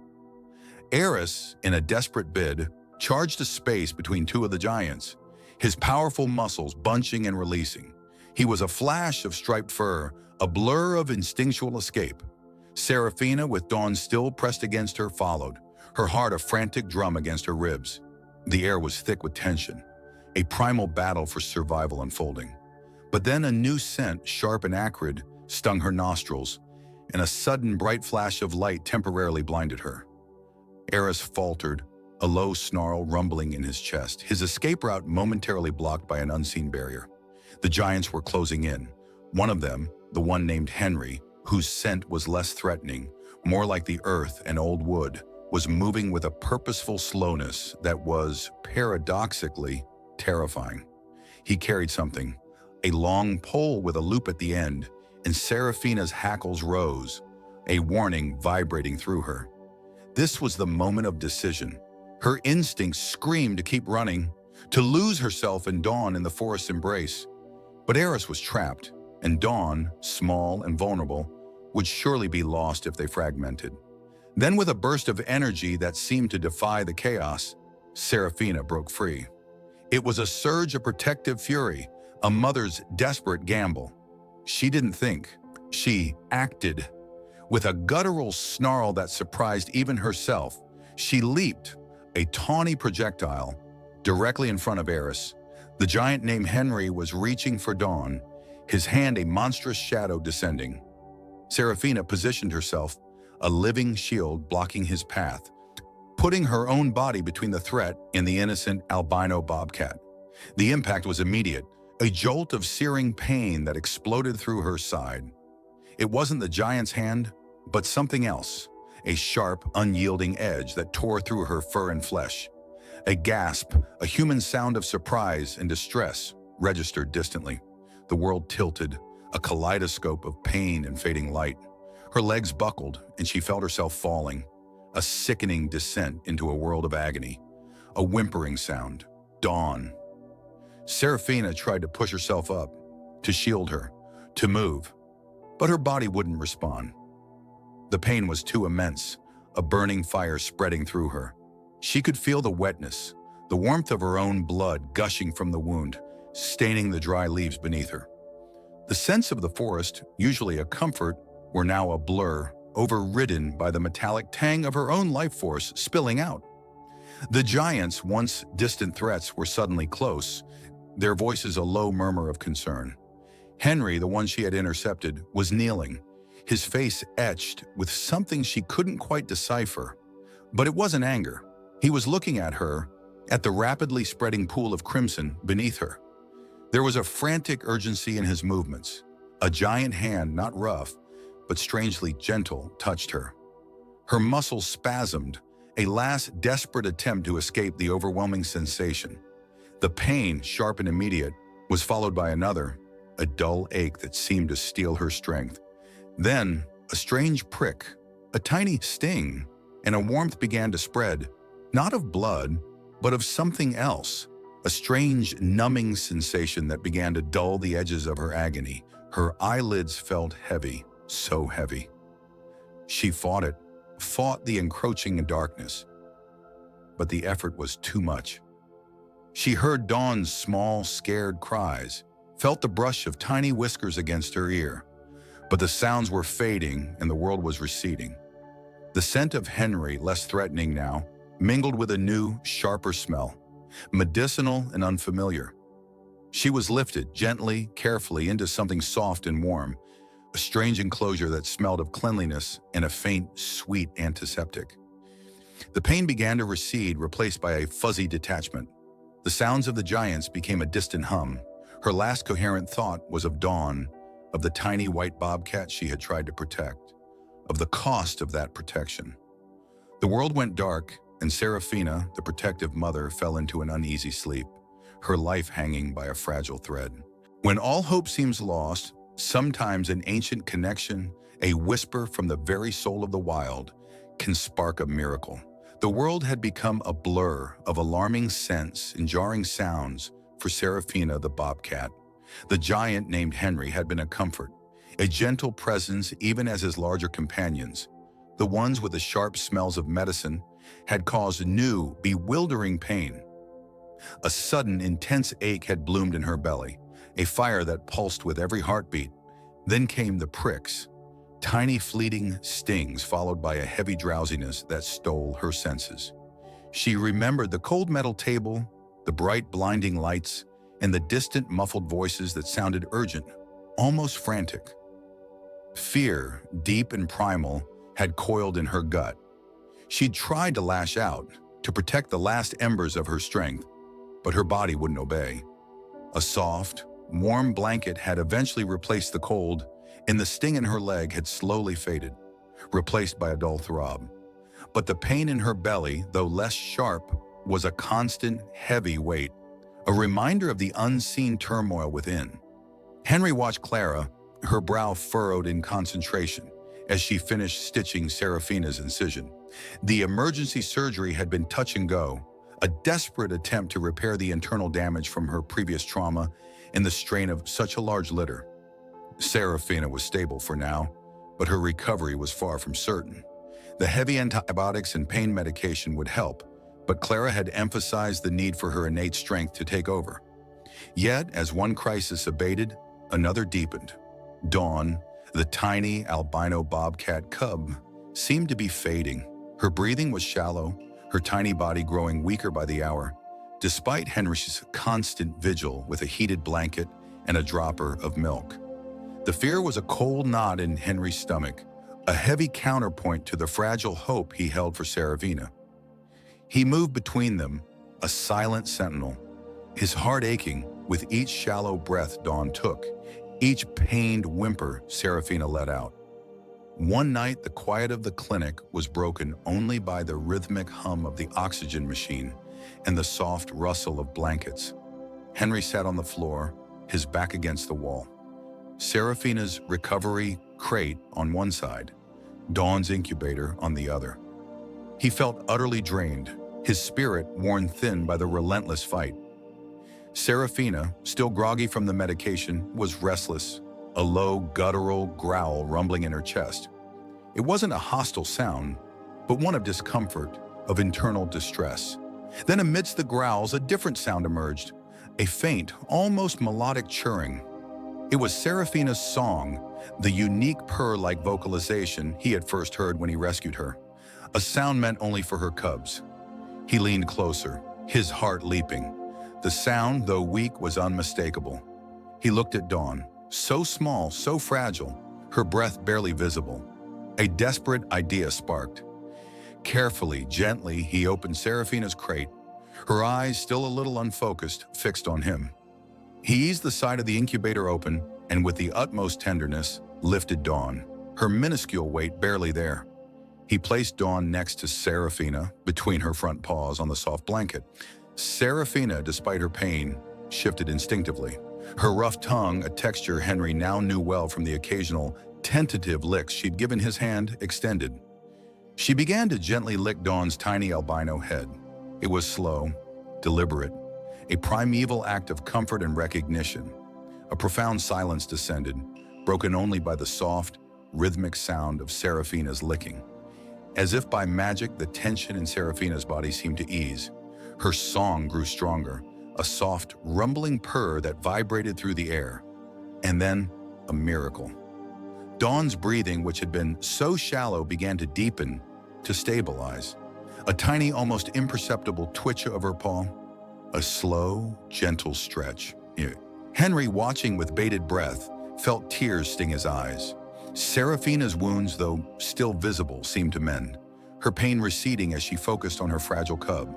Eris, in a desperate bid, charged a space between two of the giants, his powerful muscles bunching and releasing. He was a flash of striped fur, a blur of instinctual escape. Serafina, with Dawn still pressed against her, followed, her heart a frantic drum against her ribs. The air was thick with tension, a primal battle for survival unfolding. But then a new scent, sharp and acrid, stung her nostrils, and a sudden bright flash of light temporarily blinded her. Eris faltered, a low snarl rumbling in his chest, his escape route momentarily blocked by an unseen barrier. The giants were closing in. One of them, the one named Henry, whose scent was less threatening, more like the earth and old wood, was moving with a purposeful slowness that was, paradoxically, terrifying. He carried something, a long pole with a loop at the end, and Serafina's hackles rose, a warning vibrating through her. This was the moment of decision. Her instincts screamed to keep running, to lose herself and Dawn in the forest's embrace. But Eris was trapped, and Dawn, small and vulnerable, would surely be lost if they fragmented. Then, with a burst of energy that seemed to defy the chaos, Serafina broke free. It was a surge of protective fury, a mother's desperate gamble. She didn't think, she acted. With a guttural snarl that surprised even herself, she leaped, a tawny projectile, directly in front of Eris. The giant named Henry was reaching for Dawn, his hand a monstrous shadow descending. Serafina positioned herself, a living shield blocking his path, putting her own body between the threat and the innocent albino bobcat. The impact was immediate, a jolt of searing pain that exploded through her side. It wasn't the giant's hand, but something else, a sharp, unyielding edge that tore through her fur and flesh. A gasp, a human sound of surprise and distress, registered distantly. The world tilted, a kaleidoscope of pain and fading light. Her legs buckled, and she felt herself falling, a sickening descent into a world of agony. A whimpering sound. Dawn. Serafina tried to push herself up, to shield her, to move, but her body wouldn't respond. The pain was too immense, a burning fire spreading through her. She could feel the wetness, the warmth of her own blood gushing from the wound, staining the dry leaves beneath her. The scents of the forest, usually a comfort, were now a blur, overridden by the metallic tang of her own life force spilling out. The giants, once distant threats, were suddenly close, their voices a low murmur of concern. Henry, the one she had intercepted, was kneeling, his face etched with something she couldn't quite decipher. But it wasn't anger. He was looking at her, at the rapidly spreading pool of crimson beneath her. There was a frantic urgency in his movements. A giant hand, not rough, but strangely gentle, touched her. Her muscles spasmed, a last desperate attempt to escape the overwhelming sensation. The pain, sharp and immediate, was followed by another, a dull ache that seemed to steal her strength. Then, a strange prick, a tiny sting, and a warmth began to spread, not of blood, but of something else, a strange, numbing sensation that began to dull the edges of her agony. Her eyelids felt heavy, so heavy. She fought it, fought the encroaching darkness, but the effort was too much. She heard Dawn's small, scared cries, felt the brush of tiny whiskers against her ear, but the sounds were fading and the world was receding. The scent of Henry, less threatening now, mingled with a new, sharper smell, medicinal and unfamiliar. She was lifted gently, carefully into something soft and warm, a strange enclosure that smelled of cleanliness and a faint, sweet antiseptic. The pain began to recede, replaced by a fuzzy detachment. The sounds of the giants became a distant hum. Her last coherent thought was of Dawn, of the tiny white bobcat she had tried to protect, of the cost of that protection. The world went dark, and Serafina, the protective mother, fell into an uneasy sleep, her life hanging by a fragile thread. When all hope seems lost, sometimes an ancient connection, a whisper from the very soul of the wild, can spark a miracle. The world had become a blur of alarming scents and jarring sounds for Serafina the bobcat. The giant named Henry had been a comfort, a gentle presence even as his larger companions. The ones with the sharp smells of medicine had caused new, bewildering pain. A sudden, intense ache had bloomed in her belly, a fire that pulsed with every heartbeat. Then came the pricks, tiny fleeting stings followed by a heavy drowsiness that stole her senses. She remembered the cold metal table, the bright blinding lights, and the distant muffled voices that sounded urgent, almost frantic. Fear, deep and primal, had coiled in her gut. She'd tried to lash out, to protect the last embers of her strength, but her body wouldn't obey. A soft, warm blanket had eventually replaced the cold, and the sting in her leg had slowly faded, replaced by a dull throb. But the pain in her belly, though less sharp, was a constant, heavy weight, a reminder of the unseen turmoil within. Henry watched Clara, her brow furrowed in concentration, as she finished stitching Serafina's incision. The emergency surgery had been touch and go, a desperate attempt to repair the internal damage from her previous trauma and the strain of such a large litter. Serafina was stable for now, but her recovery was far from certain. The heavy antibiotics and pain medication would help, but Clara had emphasized the need for her innate strength to take over. Yet, as one crisis abated, another deepened. Dawn, the tiny albino bobcat cub, seemed to be fading. Her breathing was shallow, her tiny body growing weaker by the hour, despite Henry's constant vigil with a heated blanket and a dropper of milk. The fear was a cold knot in Henry's stomach, a heavy counterpoint to the fragile hope he held for Serafina. He moved between them, a silent sentinel, his heart aching with each shallow breath Dawn took, each pained whimper Serafina let out. One night, the quiet of the clinic was broken only by the rhythmic hum of the oxygen machine and the soft rustle of blankets. Henry sat on the floor, his back against the wall. Serafina's recovery crate on one side, Dawn's incubator on the other. He felt utterly drained, his spirit worn thin by the relentless fight. Serafina, still groggy from the medication, was restless, a low, guttural growl rumbling in her chest. It wasn't a hostile sound, but one of discomfort, of internal distress. Then amidst the growls, a different sound emerged, a faint, almost melodic churring. It was Serafina's song, the unique purr-like vocalization he had first heard when he rescued her, a sound meant only for her cubs. He leaned closer, his heart leaping. The sound, though weak, was unmistakable. He looked at Dawn, so small, so fragile, her breath barely visible. A desperate idea sparked. Carefully, gently, he opened Serafina's crate, her eyes, still a little unfocused, fixed on him. He eased the side of the incubator open and with the utmost tenderness, lifted Dawn, her minuscule weight barely there. He placed Dawn next to Serafina, between her front paws on the soft blanket. Serafina, despite her pain, shifted instinctively. Her rough tongue, a texture Henry now knew well from the occasional tentative licks she'd given his hand, extended. She began to gently lick Dawn's tiny albino head. It was slow, deliberate, a primeval act of comfort and recognition. A profound silence descended, broken only by the soft, rhythmic sound of Serafina's licking. As if by magic, the tension in Serafina's body seemed to ease. Her song grew stronger, a soft, rumbling purr that vibrated through the air. And then, a miracle. Dawn's breathing, which had been so shallow, began to deepen, to stabilize. A tiny, almost imperceptible twitch of her paw, a slow, gentle stretch. Henry, watching with bated breath, felt tears sting his eyes. Serafina's wounds, though still visible, seemed to mend, her pain receding as she focused on her fragile cub.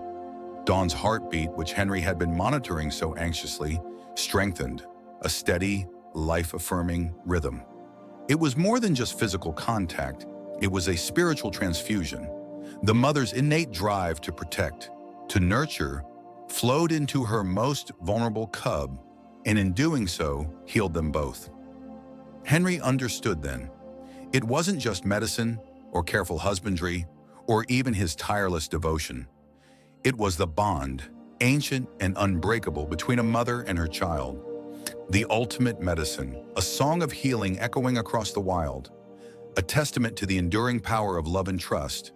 Dawn's heartbeat, which Henry had been monitoring so anxiously, strengthened, a steady, life-affirming rhythm. It was more than just physical contact, it was a spiritual transfusion. The mother's innate drive to protect, to nurture, flowed into her most vulnerable cub, and in doing so, healed them both. Henry understood then. It wasn't just medicine, or careful husbandry, or even his tireless devotion. It was the bond, ancient and unbreakable, between a mother and her child. The ultimate medicine, a song of healing echoing across the wild, a testament to the enduring power of love and trust,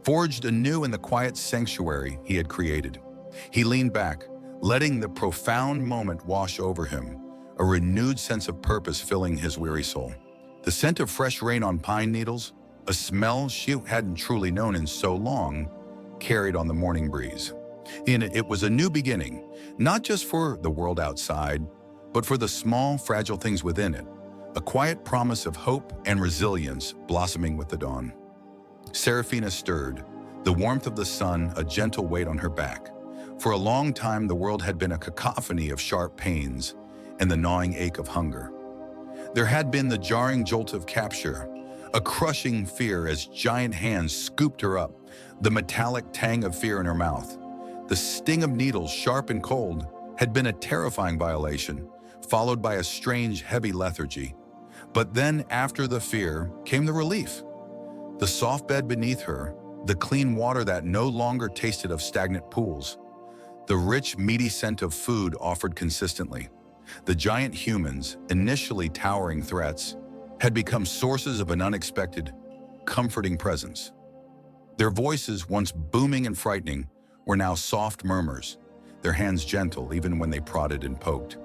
forged anew in the quiet sanctuary he had created. He leaned back, letting the profound moment wash over him, a renewed sense of purpose filling his weary soul. The scent of fresh rain on pine needles, a smell she hadn't truly known in so long, carried on the morning breeze. It was a new beginning, not just for the world outside, but for the small, fragile things within it, a quiet promise of hope and resilience blossoming with the dawn. Serafina stirred, the warmth of the sun a gentle weight on her back. For a long time, the world had been a cacophony of sharp pains and the gnawing ache of hunger. There had been the jarring jolt of capture, a crushing fear as giant hands scooped her up, the metallic tang of fear in her mouth. The sting of needles, sharp and cold, had been a terrifying violation, followed by a strange, heavy lethargy. But then, after the fear, came the relief. The soft bed beneath her, the clean water that no longer tasted of stagnant pools, the rich, meaty scent of food offered consistently. The giant humans, initially towering threats, had become sources of an unexpected, comforting presence. Their voices, once booming and frightening, were now soft murmurs, their hands gentle even when they prodded and poked.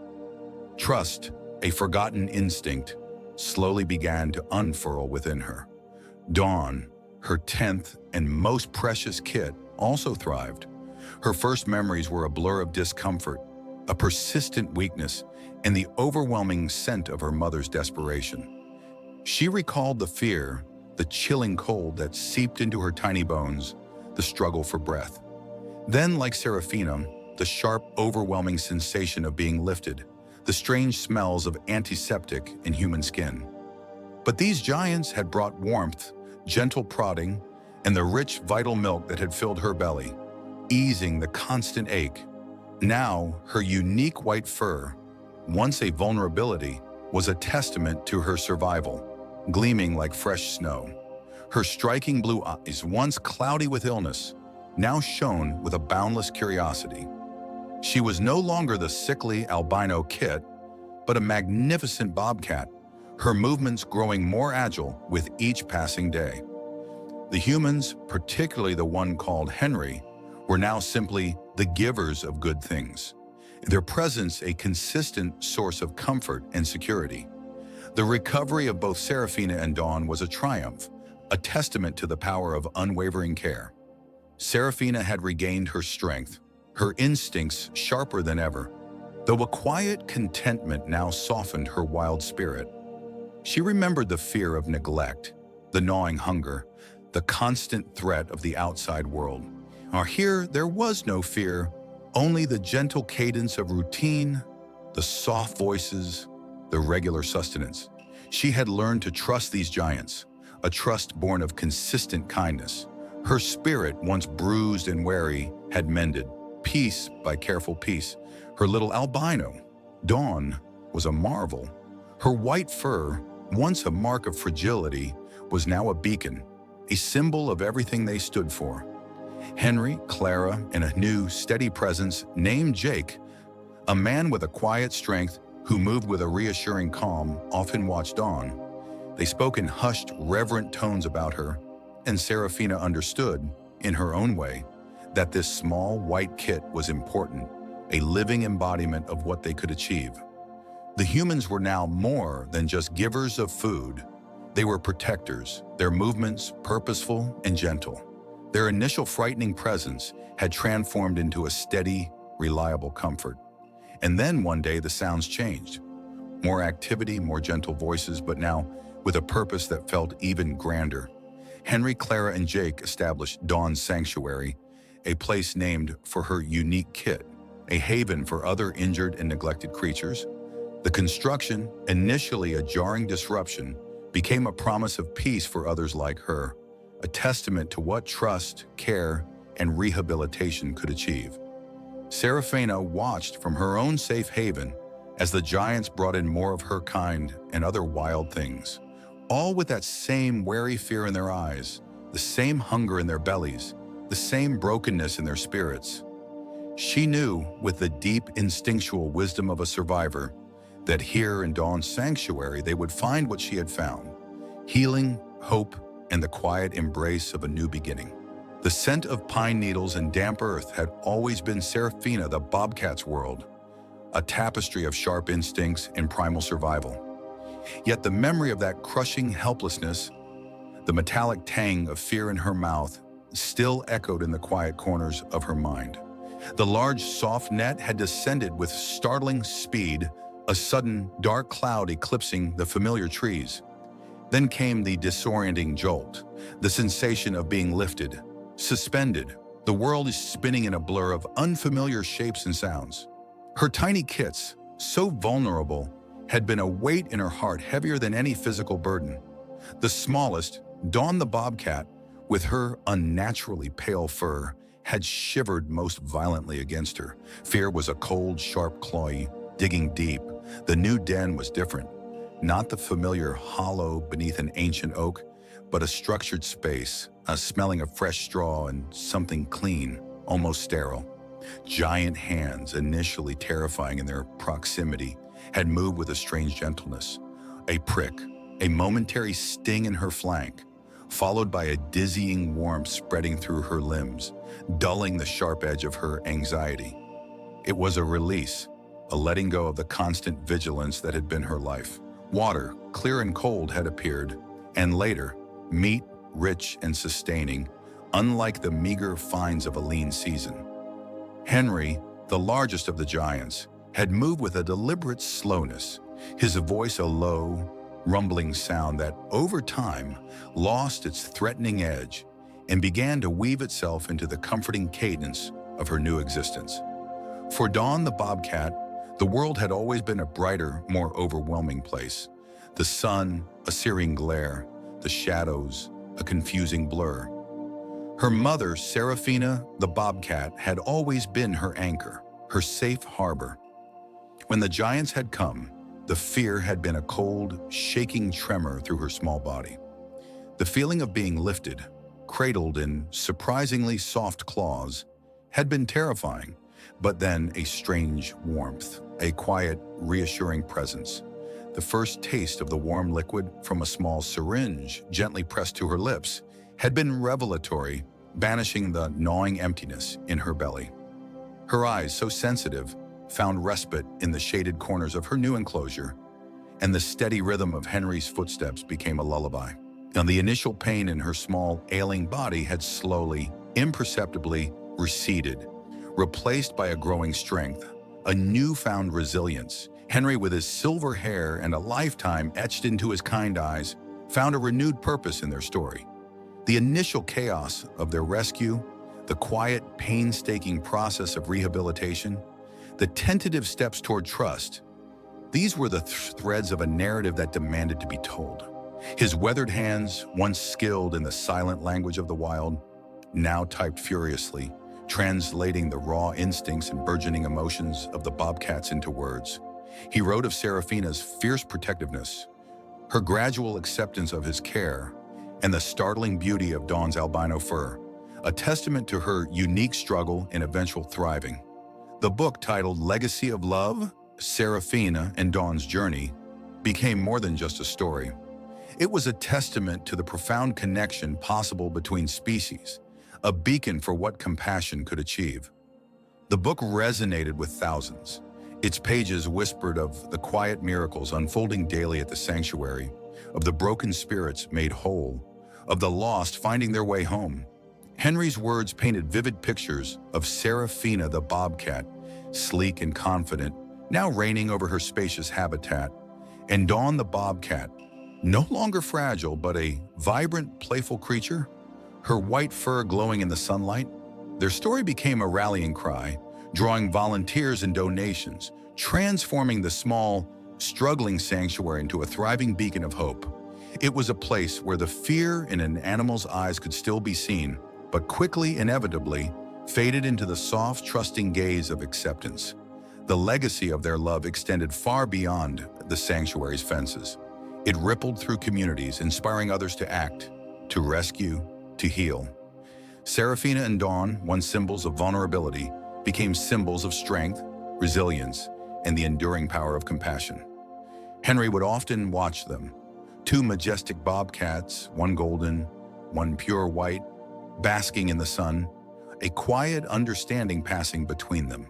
Trust, a forgotten instinct, slowly began to unfurl within her. Dawn, her 10th and most precious kit, also thrived. Her first memories were a blur of discomfort, a persistent weakness, and the overwhelming scent of her mother's desperation. She recalled the fear, the chilling cold that seeped into her tiny bones, the struggle for breath. Then, like Serafina, the sharp, overwhelming sensation of being lifted, the strange smells of antiseptic in human skin. But these giants had brought warmth, gentle prodding, and the rich, vital milk that had filled her belly, easing the constant ache. Now, her unique white fur, once a vulnerability, was a testament to her survival, gleaming like fresh snow. Her striking blue eyes, once cloudy with illness, now shone with a boundless curiosity. She was no longer the sickly albino kit, but a magnificent bobcat, her movements growing more agile with each passing day. The humans, particularly the one called Henry, were now simply the givers of good things, their presence a consistent source of comfort and security. The recovery of both Serafina and Dawn was a triumph, a testament to the power of unwavering care. Serafina had regained her strength, her instincts sharper than ever, though a quiet contentment now softened her wild spirit. She remembered the fear of neglect, the gnawing hunger, the constant threat of the outside world. Here, there was no fear, only the gentle cadence of routine, the soft voices, the regular sustenance. She had learned to trust these giants, a trust born of consistent kindness. Her spirit, once bruised and wary, had mended, piece by careful piece. Her little albino, Dawn, was a marvel. Her white fur, once a mark of fragility, was now a beacon, a symbol of everything they stood for. Henry, Clara, and a new, steady presence named Jake, a man with a quiet strength who moved with a reassuring calm, often watched Dawn. They spoke in hushed, reverent tones about her, and Serafina understood, in her own way, that this small white kit was important, a living embodiment of what they could achieve. The humans were now more than just givers of food. They were protectors, their movements purposeful and gentle. Their initial frightening presence had transformed into a steady, reliable comfort. And then one day the sounds changed. More activity, more gentle voices, but now with a purpose that felt even grander. Henry, Clara, and Jake established Dawn's Sanctuary, a place named for her unique kit, a haven for other injured and neglected creatures. The construction, initially a jarring disruption, became a promise of peace for others like her, a testament to what trust, care, and rehabilitation could achieve. Serafina watched from her own safe haven as the giants brought in more of her kind and other wild things, all with that same wary fear in their eyes, the same hunger in their bellies, the same brokenness in their spirits. She knew, with the deep instinctual wisdom of a survivor, that here in Dawn's sanctuary they would find what she had found: healing, hope, and the quiet embrace of a new beginning. The scent of pine needles and damp earth had always been Serafina the bobcat's world, a tapestry of sharp instincts and primal survival. Yet the memory of that crushing helplessness, the metallic tang of fear in her mouth, still echoed in the quiet corners of her mind. The large, soft net had descended with startling speed, a sudden dark cloud eclipsing the familiar trees. Then came the disorienting jolt, the sensation of being lifted, suspended. The world is spinning in a blur of unfamiliar shapes and sounds. Her tiny kits, so vulnerable, had been a weight in her heart heavier than any physical burden. The smallest, Dawn the bobcat, with her unnaturally pale fur, had shivered most violently against her. Fear was a cold, sharp claw, digging deep. The new den was different. Not the familiar hollow beneath an ancient oak, but a structured space, smelling of fresh straw and something clean, almost sterile. Giant hands, initially terrifying in their proximity, had moved with a strange gentleness. A prick, a momentary sting in her flank, followed by a dizzying warmth spreading through her limbs, dulling the sharp edge of her anxiety. It was a release, a letting go of the constant vigilance that had been her life. Water, clear and cold, had appeared, and later, meat, rich and sustaining, unlike the meager finds of a lean season. Henry, the largest of the giants, had moved with a deliberate slowness, his voice a low, rumbling sound that, over time, lost its threatening edge and began to weave itself into the comforting cadence of her new existence. For Dawn the bobcat, the world had always been a brighter, more overwhelming place. The sun, a searing glare, the shadows, a confusing blur. Her mother, Seraphina, the bobcat, had always been her anchor, her safe harbor. When the giants had come, the fear had been a cold, shaking tremor through her small body. The feeling of being lifted, cradled in surprisingly soft claws, had been terrifying, but then a strange warmth, a quiet, reassuring presence. The first taste of the warm liquid from a small syringe gently pressed to her lips had been revelatory, banishing the gnawing emptiness in her belly. Her eyes, so sensitive, found respite in the shaded corners of her new enclosure, and the steady rhythm of Henry's footsteps became a lullaby. And the initial pain in her small, ailing body had slowly, imperceptibly receded, replaced by a growing strength, a newfound resilience. Henry, with his silver hair and a lifetime etched into his kind eyes, found a renewed purpose in their story. The initial chaos of their rescue, the quiet, painstaking process of rehabilitation, the tentative steps toward trust, these were the threads of a narrative that demanded to be told. His weathered hands, once skilled in the silent language of the wild, now typed furiously, translating the raw instincts and burgeoning emotions of the bobcats into words. He wrote of Seraphina's fierce protectiveness, her gradual acceptance of his care, and the startling beauty of Dawn's albino fur, a testament to her unique struggle and eventual thriving. The book, titled Legacy of Love, Seraphina and Dawn's Journey, became more than just a story. It was a testament to the profound connection possible between species, a beacon for what compassion could achieve. The book resonated with thousands. Its pages whispered of the quiet miracles unfolding daily at the sanctuary, of the broken spirits made whole, of the lost finding their way home. Henry's words painted vivid pictures of Seraphina the bobcat, sleek and confident, now reigning over her spacious habitat, and Dawn the bobcat, no longer fragile but a vibrant, playful creature, her white fur glowing in the sunlight. Their story became a rallying cry, drawing volunteers and donations, transforming the small, struggling sanctuary into a thriving beacon of hope. It was a place where the fear in an animal's eyes could still be seen, but quickly, inevitably, faded into the soft, trusting gaze of acceptance. The legacy of their love extended far beyond the sanctuary's fences. It rippled through communities, inspiring others to act, to rescue, to heal. Seraphina and Dawn, once symbols of vulnerability, became symbols of strength, resilience, and the enduring power of compassion. Henry would often watch them, two majestic bobcats, one golden, one pure white, basking in the sun, a quiet understanding passing between them.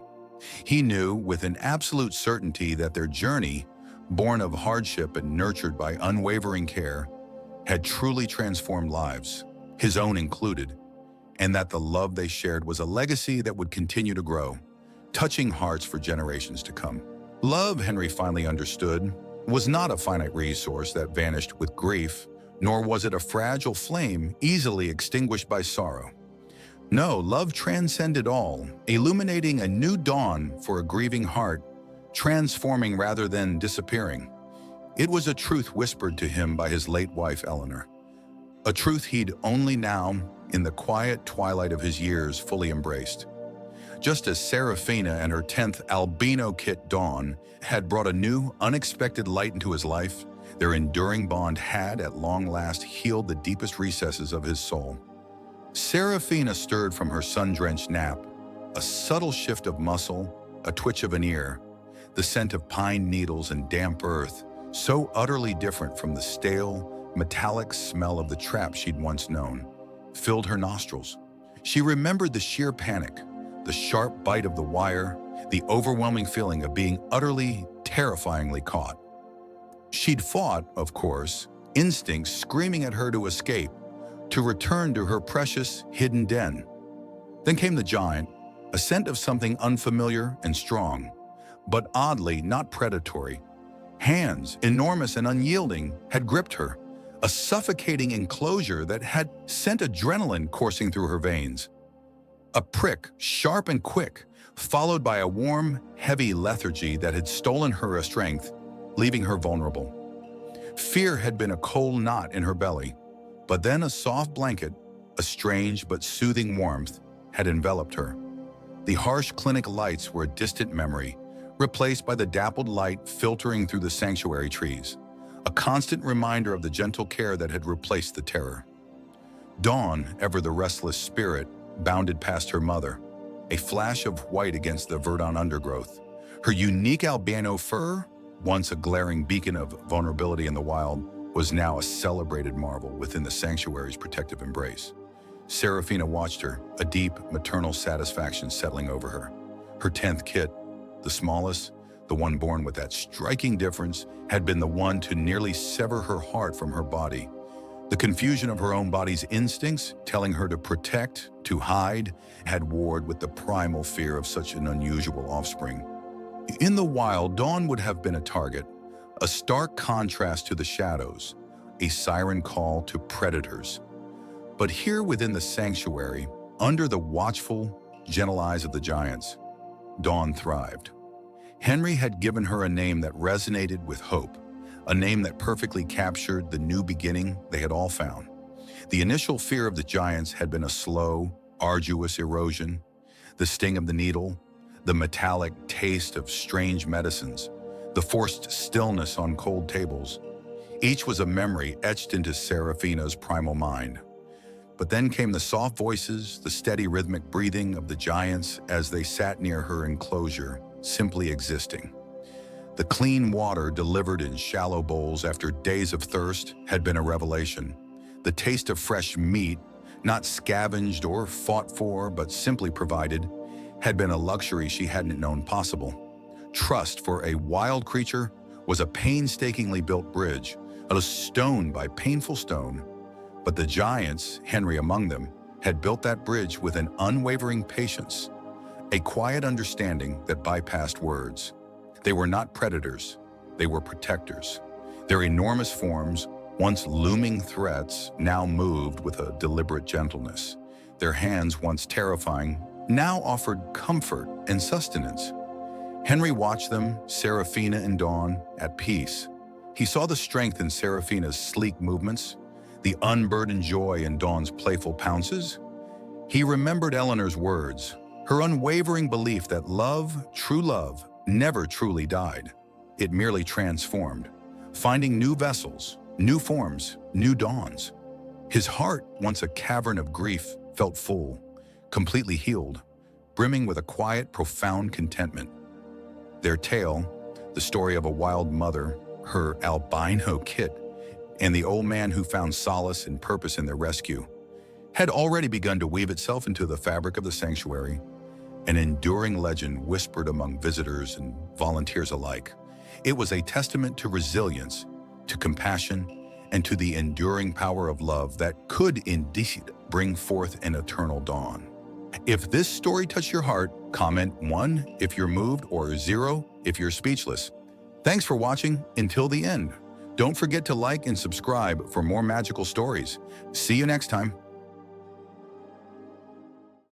He knew with an absolute certainty that their journey, born of hardship and nurtured by unwavering care, had truly transformed lives, his own included, and that the love they shared was a legacy that would continue to grow, touching hearts for generations to come. Love, Henry finally understood, was not a finite resource that vanished with grief, nor was it a fragile flame easily extinguished by sorrow. No, love transcended all, illuminating a new dawn for a grieving heart, transforming rather than disappearing. It was a truth whispered to him by his late wife, Eleanor, a truth he'd only now, in the quiet twilight of his years, fully embraced. Just as Seraphina and her 10th albino kit, Dawn, had brought a new, unexpected light into his life, their enduring bond had, at long last, healed the deepest recesses of his soul. Seraphina stirred from her sun-drenched nap, a subtle shift of muscle, a twitch of an ear, the scent of pine needles and damp earth, so utterly different from the stale, metallic smell of the trap she'd once known, filled her nostrils. She remembered the sheer panic, the sharp bite of the wire, the overwhelming feeling of being utterly, terrifyingly caught. She'd fought, of course, instincts screaming at her to escape, to return to her precious, hidden den. Then came the giant, a scent of something unfamiliar and strong, but oddly not predatory. Hands, enormous and unyielding, had gripped her, a suffocating enclosure that had sent adrenaline coursing through her veins. A prick, sharp and quick, followed by a warm, heavy lethargy that had stolen her strength, leaving her vulnerable. Fear had been a cold knot in her belly, but then a soft blanket, a strange but soothing warmth, had enveloped her. The harsh clinic lights were a distant memory, replaced by the dappled light filtering through the sanctuary trees, a constant reminder of the gentle care that had replaced the terror. Dawn, ever the restless spirit, bounded past her mother, a flash of white against the verdant undergrowth. Her unique albino fur, once a glaring beacon of vulnerability in the wild, was now a celebrated marvel within the sanctuary's protective embrace. Serafina watched her, a deep, maternal satisfaction settling over her. Her 10th kit, the smallest, the one born with that striking difference, had been the one to nearly sever her heart from her body. The confusion of her own body's instincts, telling her to protect, to hide, had warred with the primal fear of such an unusual offspring. In the wild, Dawn would have been a target, a stark contrast to the shadows, a siren call to predators. But here within the sanctuary, under the watchful, gentle eyes of the giants, Dawn thrived. Henry had given her a name that resonated with hope, a name that perfectly captured the new beginning they had all found. The initial fear of the giants had been a slow, arduous erosion, the sting of the needle, the metallic taste of strange medicines, the forced stillness on cold tables. Each was a memory etched into Serafina's primal mind. But then came the soft voices, the steady rhythmic breathing of the giants as they sat near her enclosure, simply existing. The clean water delivered in shallow bowls after days of thirst had been a revelation. The taste of fresh meat, not scavenged or fought for, but simply provided, had been a luxury she hadn't known possible. Trust for a wild creature was a painstakingly built bridge, a stone by painful stone. But the giants, Henry among them, had built that bridge with an unwavering patience, a quiet understanding that bypassed words. They were not predators, they were protectors. Their enormous forms, once looming threats, now moved with a deliberate gentleness. Their hands, once terrifying, now offered comfort and sustenance. Henry watched them, Serafina and Dawn, at peace. He saw the strength in Serafina's sleek movements, the unburdened joy in Dawn's playful pounces. He remembered Eleanor's words, her unwavering belief that love, true love, never truly died. It merely transformed, finding new vessels, new forms, new dawns. His heart, once a cavern of grief, felt full, completely healed, brimming with a quiet, profound contentment. Their tale, the story of a wild mother, her albino kit, and the old man who found solace and purpose in their rescue, had already begun to weave itself into the fabric of the sanctuary, an enduring legend whispered among visitors and volunteers alike. It was a testament to resilience, to compassion, and to the enduring power of love that could indeed bring forth an eternal dawn. If this story touched your heart, comment 1 if you're moved or 0 if you're speechless. Thanks for watching until the end. Don't forget to like and subscribe for more magical stories. See you next time.